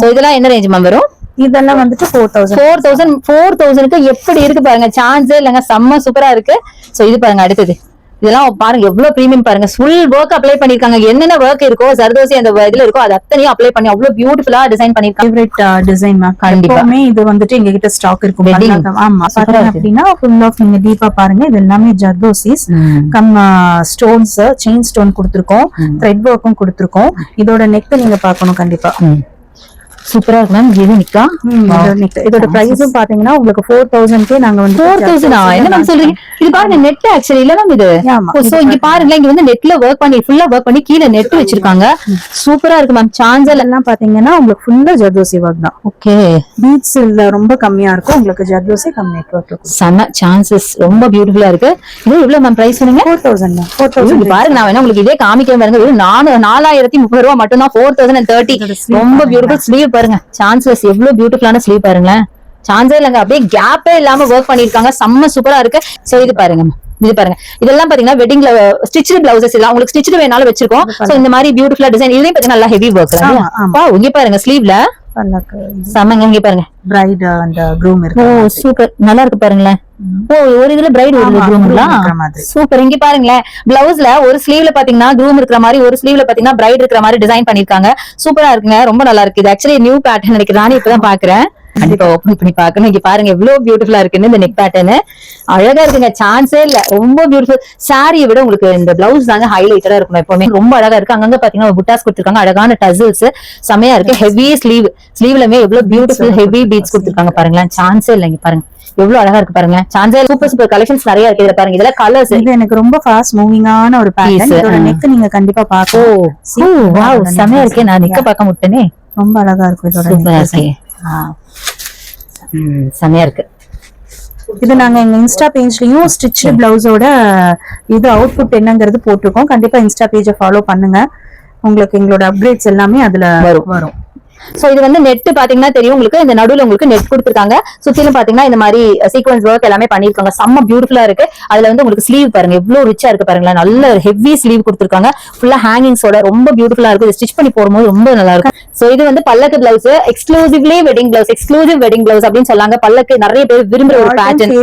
சோ இதெல்லாம் என்ன ரேஞ்ச் மேம் வரும்? இதெல்லாம் வந்துட்டு 4000க்கு எப்படி இருக்கு பாருங்க. சான்ஸே இல்லங்க. செம்ம சூப்பரா இருக்கு. சோ இது பாருங்க, அடுத்தது இதெல்லாம் பாருங்க எவ்வளவு பிரீமியம் பாருங்க. ஃபுல் ஒர்க் அப்ளை பண்ணிருக்காங்க. என்னென்ன ஒர்க் இருக்கோ ஜர்தோசி அந்த இதுல இருக்கோ அது அத்தனையும் அப்ளை பண்ணி அவ்வளவு பியூட்டிஃபுல்லா டிசைன் பண்ணிருக்காங்க. Favourite design ma'am. கண்டிப்பா இது வந்துட்டு எங்க கிட்ட ஸ்டாக் இருக்கும். ஆமா, பாருங்க அப்படின்னா ஃபுல் ஆஃப் நீங்க டீப்பா பாருங்க. இது எல்லாமே ஜர்தோசிஸ் கம் ஸ்டோன்ஸ், செயின் ஸ்டோன் கொடுத்திருக்கோம், த்ரெட் ஒர்க்கும் கொடுத்திருக்கோம். இதோட நெக் நீங்க பார்க்கணும் கண்டிப்பா. சூப்பரா இருக்கு மேம். இது நிக்கா இதோட பிரைஸும் பாத்தீங்கன்னா உங்களுக்கு 4000க்கு நாங்க வந்து 4000 என்ன மேம் சொல்றீங்க? இது பாருங்க நெட் ஆக்சுவலி இல்ல மேம் இது. சோ இங்க பாருங்க, இங்க வந்து நெட்ல வர்க் பண்ணி ஃபுல்லா வர்க் பண்ணி கீழ நெட் வச்சிருக்காங்க. சூப்பரா இருக்கு மேம். சான்ஸல் எல்லாம் பாத்தீங்கன்னா உங்களுக்கு ஃபுல்லா ஜர்தோசி வர்க் தான். ஓகே, பீட்ஸ் இல்ல ரொம்ப கம்மியா இருக்கும். உங்களுக்கு ஜர்தோசி கம் நெட் வர்க் இருக்கும். சம சான்சஸ் ரொம்ப பியூட்டிஃபுல்லா இருக்கு. இது எவ்வளவு மேம் பிரைஸ் சொன்னீங்க? 4000. பாருங்க, நான் வேணா உங்களுக்கு இதே காமிக்க பாருங்க. 4030 ரூபாய் மட்டும் தான். 4030. ரொம்ப பியூட்டிஃபுல் ஸ்லீவ் பாருங்க. சான்ஸ்லெஸ் எவ்வளவு பியூட்டிஃபுல்லான ஸ்லீவ் பாருங்களேன். சான்ஸே இல்லங்க. அப்படியே கேப்பே இல்லாம ஒர்க் பண்ணிருக்காங்க. செம்ம சூப்பரா இருக்கு. சோ இது பாருங்க, இது பாருங்க. இதெல்லாம் பாத்தீங்கன்னா வெட்டிங்ல ஸ்டிச்டு பிளவுசஸ் எல்லாம் உங்களுக்கு ஸ்டிச்டு வேணாலும் வச்சிருக்கோம். சோ இந்த மாதிரி பியூட்டிஃபுல்லா டிசைன். இதுலயும் பாத்தீங்கன்னா நல்லா ஹெவி ஒர்க். இங்க பாருங்க ஸ்லீவ்ல செம்மங்க. இங்க பாருங்க பிரைட் அண்ட் க்ரூம் இருக்கு. ஓ சூப்பர், நல்லா இருக்கு பாருங்களேன். ஓ ஒரு இதுல பிரைட் ஒரு க்ரூம்ங்களா? சூப்பர். இங்க பாருங்களேன், பிளவுஸ்ல ஒரு ஸ்லீவ்ல பாத்தீங்கன்னா க்ரூம் இருக்கிற மாதிரி, ஒரு ஸ்லீவ்ல பாத்தீங்கன்னா பிரைட் இருக்கிற மாதிரி டிசைன் பண்ணிருக்காங்க. சூப்பரா இருக்குங்க. ரொம்ப நல்லா இருக்கு. இது ஆக்சுவலி நியூ பேட்டர்ன் நினைக்கிறேன். நானே இப்பதான் பாக்குறேன். கண்டிப்பா ஓபன் பண்ணி பாக்கணும். இங்க பாருங்க எவ்வளவு பியூட்டிஃபுல்லா இருக்குன்னு இந்த நெக் பேட்டர்ன். அழகா இருக்குங்க. சான்ஸே இல்ல. ரொம்ப பியூட்டிஃபுல். சாரியை விட உங்களுக்கு இந்த பிளவுஸ் தாங்க ஹைலைட்டடா இருக்கும் எப்பவுமே. ரொம்ப அழகா இருக்கு. அங்கங்க பாத்தீங்கன்னா புட்டாஸ் கொடுத்திருக்காங்க. அழகான டசல்ஸ் செமையா இருக்கு. ஹெவி ஸ்லீவ்லமே எவ்வளவு பியூட்டிஃபுல் ஹெவி பீட்ஸ் கொடுத்திருக்காங்க பாருங்களேன். சான்ஸே இல்ல. இங்க பாருங்க எவ்வளவு அழகா இருக்கு பாருங்க. சான்ஸே சூப்பர் கலெக்ஷன்ஸ் நிறைய இருக்கு. இதுல பாருங்க, இதெல்லாம் கலர்ஸ். இது எனக்கு ரொம்ப ஃபாஸ்ட் மூவிங்கான ஒரு பேட்டர்ன். இதோட நெக் நீங்க கண்டிப்பா பாக்கணும். வாவ், செமையா இருக்கு. நான் நெக்க பார்க்க முட்டனே. ரொம்ப அழகா இருக்கு. இதோட செமையா இருக்கு. இது நாங்க எங்க இன்ஸ்டா பேஜ்லயும் ஸ்டிச் பிளவுஸோட இது அவுட்புட் என்னங்கிறது போட்டிருக்கோம். கண்டிப்பா இன்ஸ்டா பேஜை ஃபாலோ பண்ணுங்க. உங்களுக்கு எங்களோட அப்டேட்ஸ் எல்லாமே அதுல வரும். சோ இது வந்து நெட் பாத்தீங்கன்னா தெரியும் உங்களுக்கு. இந்த நடுவுல உங்களுக்கு நெட் கொடுத்திருக்காங்க. சுத்திலும் பாத்தீங்கன்னா இந்த மாதிரி சீக்வென்ஸ் ஒர்க் எல்லாமே பண்ணிருக்காங்க. செம்ம பியூட்டிஃபுல்லா இருக்கு. அதுல வந்து உங்களுக்கு ஸ்லீவ் பாருங்க எவ்வளவு ரிச்சா இருக்கு பாருங்களேன். நல்ல ஹெவி ஸ்லீவ் கொடுத்திருக்காங்க. ஃபுல்லா ஹேங்கிங்ஸோட ரொம்ப பியூட்டிஃபுல்லா இருக்கு. ஸ்டிச் பண்ணி போடும்போது ரொம்ப நல்லா இருக்கும். சோ இது வந்து பல்லக்கு blouse, exclusively wedding blouse, exclusive wedding blouse அப்படின்னு சொல்லாங்க. பல்லக்கு நிறைய பேர் விரும்புற ஒரு பேட்டர்ன்.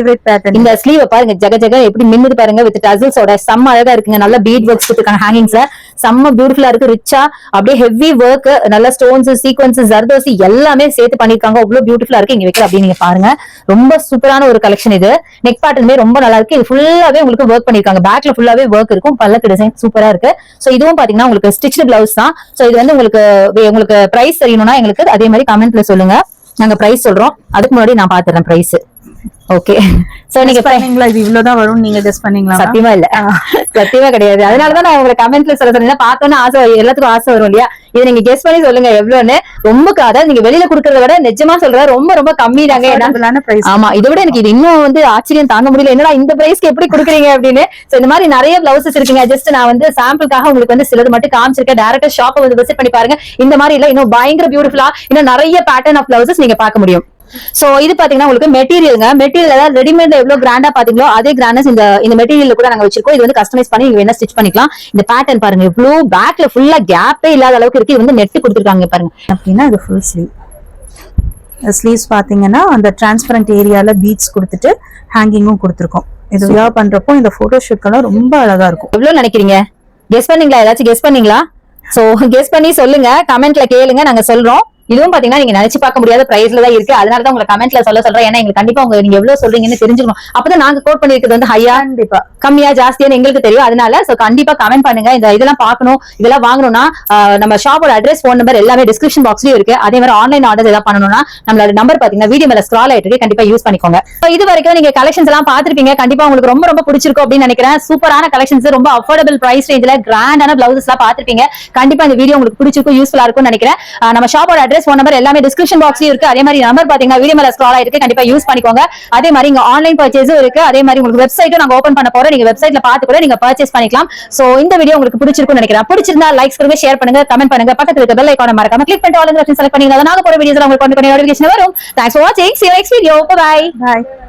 இந்த ஸ்லீவ் பாருங்க ஜக எப்படி மின்னுது பாருங்க. வித் டசல்ஸோட செம்ம அழகா இருக்குங்க. நல்ல பீட் ஒர்க்ஸ் கொடுத்திருக்காங்க ஹேங்கிங்ஸ்ல. செம்ம பியூட்டிஃபுல்லா இருக்கு. ரிச்சா அப்படியே ஹெவி ஒர்க், நல்ல ஸ்டோன்ஸ், சீக்வென்ஸ், ஜர்தோசி எல்லாமே சேர்த்து பண்ணிருக்காங்க. அவ்வளவு பியூட்டிஃபுல்லா இருக்கு. இங்க வைக்கிற அப்படின்னு நீங்க பாருங்க. ரொம்ப சூப்பரான ஒரு கலெக்ஷன் இது. நெக் பேட்டர்னுமே ரொம்ப நல்லா இருக்கு. இது ஃபுல்லாவே உங்களுக்கு ஒர்க் பண்ணிருக்காங்க. பேக்ல ஃபுல்லாவே ஒர்க் இருக்கும். பல்லக்கு டிசைன் சூப்பரா இருக்கு. சோ இதுவும் பாத்தீங்கன்னா உங்களுக்கு ஸ்டிச்டு பிளவுஸ் தான். சோ இது வந்து உங்களுக்கு பிரைஸ் தெரியணும்னா எங்களுக்கு அதே மாதிரி கமெண்ட்ல சொல்லுங்க. நாங்க பிரைஸ் சொல்றோம். அதுக்கு முன்னாடி நான் பாத்துறேன் பிரைஸ். ஓகே, சோ நீங்க இது இவ்வளவுதான் வரும் நீங்க கெஸ் பண்ணீங்களா? சத்தியமா இல்ல, சத்தியமா கிடையாது. அதனாலதான் நான் உங்களுக்கு கமெண்ட்ல சொல்ல பார்த்தோன்னா ஆசை, எல்லாத்துக்கும் ஆசை வரும் இல்லையா? இதை நீங்க கெஸ் பண்ணி சொல்லுங்க எவ்வளவுன்னு. ரொம்ப அதாவது நீங்க வெளியில குடுக்கறத விட நிஜமா சொல்ற ரொம்ப ரொம்ப கம்மி தாங்க. ஆமா, இதை விட எனக்கு இது இன்னும் வந்து ஆச்சரியம் தாங்க முடியல. என்னடா இந்த பிரைஸ்க்கு எப்படி குடுக்குறீங்க அப்படின்னு. சோ இந்த மாதிரி நிறைய பிளவுசஸ் இருக்குங்க. ஜஸ்ட் நான் வந்து சாம்பிளுக்காக உங்களுக்கு வந்து சிலது மட்டும் காமிச்சிருக்கேன். டைரக்டா ஷாப்பை வந்து விசிட் பண்ணி பாருங்க. இந்த மாதிரி இல்ல, இன்னும் பயங்கர பியூட்டிஃபுல்லா இன்னும் நிறைய பேட்டர்ன் ஆஃப் பிளவுசஸ் நீங்க பார்க்க முடியும். சோ இது பாத்தீங்கன்னா உங்களுக்கு மெட்டீரியல்ங்க. மெட்டீரியல் அதாவது ரெடிமேட் எவ்வளவு கிராண்டா பாத்தீங்களோ அதே கிராண்டஸ் இந்த மெட்டீரியல் கூட நாங்க வச்சிருக்கோம். இது வந்து கஸ்டமைஸ் பண்ணி நீங்க வேணா ஸ்டிச் பண்ணிக்கலாம். இந்த பேட்டர்ன் பாருங்க, இவ்வளவு பேக்ல ஃபுல்லா கேப்பே இல்லாத அளவுக்கு இருக்கு. இது வந்து நெட் கொடுத்துருக்காங்க பாருங்க. அப்படின்னா இது ஃபுல் ஸ்லீவ். ஸ்லீவ்ஸ் பாத்தீங்கன்னா அந்த டிரான்ஸ்பரண்ட் ஏரியால பீட்ஸ் கொடுத்துட்டு ஹேங்கிங்கும் கொடுத்துருக்கோம். இது வியர் பண்றப்போ இந்த போட்டோ ஷூட்கெல்லாம் ரொம்ப அழகா இருக்கும். எவ்வளவு நினைக்கிறீங்க? கெஸ் பண்ணீங்களா? ஏதாச்சும் கெஸ் பண்ணீங்களா? சோ கெஸ் பண்ணி சொல்லுங்க, கமெண்ட்ல கேளுங்க, நாங்க சொல்றோம். இதுவும் பாத்தீங்கன்னா நீங்க நினைச்சு பார்க்க முடியாத பிரைஸ்ல தான் இருக்கு. அதனாலதான் உங்களை கமெண்ட்ல சொல்றேன். ஏன்னா எங்களுக்கு கண்டிப்பா நீங்க எவ்வளவு சொல்றீங்கன்னு தெரிஞ்சுக்கணும். அப்பதான் நாங்க கோட் பண்ணிருக்கிறது வந்து ஹையா கண்டிப்பா கம்மியா ஜாஸ்தியான்னு எங்களுக்கு தெரியும். அதனால சோ கண்டிப்பா கமெண்ட் பண்ணுங்க. இதெல்லாம் பார்க்கணும், இதெல்லாம் வாங்கணும்னா நம்ம ஷாப்போட அட்ரஸ், போன் நம்பர் எல்லாமே டிஸ்கிரிப்ஷன் பாக்ஸ்லயும் இருக்கு. அதே மாதிரி ஆன்லைன் ஆர்டர் ஏதாவது பண்ணணும்னா நம்மளோட நம்பர் பாத்தீங்கன்னா வீடியோ மேல ஸ்க்ரால் ஆயிட்டு இருக்கு, கண்டிப்பா யூஸ் பண்ணிக்கோங்க. இது வரைக்கும் நீங்க கலெக்ஷன்ஸ் எல்லாம் பாத்திருப்பீங்க. கண்டிப்பா உங்களுக்கு ரொம்ப ரொம்ப பிடிச்சிருக்கும் அப்படின்னு நினைக்கிறேன். சூப்பரான கலெக்ஷன்ஸ், ரொம்ப அஃபோர்டபிள் பிரைஸ் ரேஞ்சில கிராண்டான பிளவுசஸ் எல்லாம் பாத்திருப்பீங்க. கண்டிப்பா இந்த வீடியோ உங்களுக்கு பிடிச்சிருக்கும், யூஸ்ஃபுல்லா இருக்கும்னு நினைக்கிறேன். நம்ம ஷாப்போட அட்ரஸ், போன் நம்பர் எல்லாமே டிஸ்கிரிப்ஷன் பாக்ஸ்லயும் இருக்கு. அதே மாதிரி நம்பர் பாத்தீங்கன்னா வீடியோ மேல ஸ்க்ரால் ஆயிருக்கு, கண்டிப்பா யூஸ் பண்ணிக்கோங்க. அதே மாதிரி இங்க ஆன்லைன் பர்ச்சேஸும் இருக்கு. அதே மாதிரி உங்களுக்கு வெப்சைட்டும் நாங்க ஓபன் பண்ண போறோம். நீங்க வெப்சைட்ல பார்த்து கூட நீங்க பர்ச்சேஸ் பண்ணிக்கலாம். சோ இந்த வீடியோ உங்களுக்கு பிடிச்சிருக்கும்னு நினைக்கிறேன். பிடிச்சிருந்தா லைக்ஸ் கொடுங்க, ஷேர் பண்ணுங்க, கமெண்ட் பண்ணுங்க. பக்கத்துல இருக்க பெல் ஐகானை மறக்காம கிளிக் பண்ணிட்டு ஆல் ஆப்ஷன் செலக்ட் பண்ணீங்கன்னா நாங்க போற வீடியோஸ் உங்களுக்கு நோட்டிஃபிகேஷன் வரும். Thanks for watching. See you next video. Bye bye.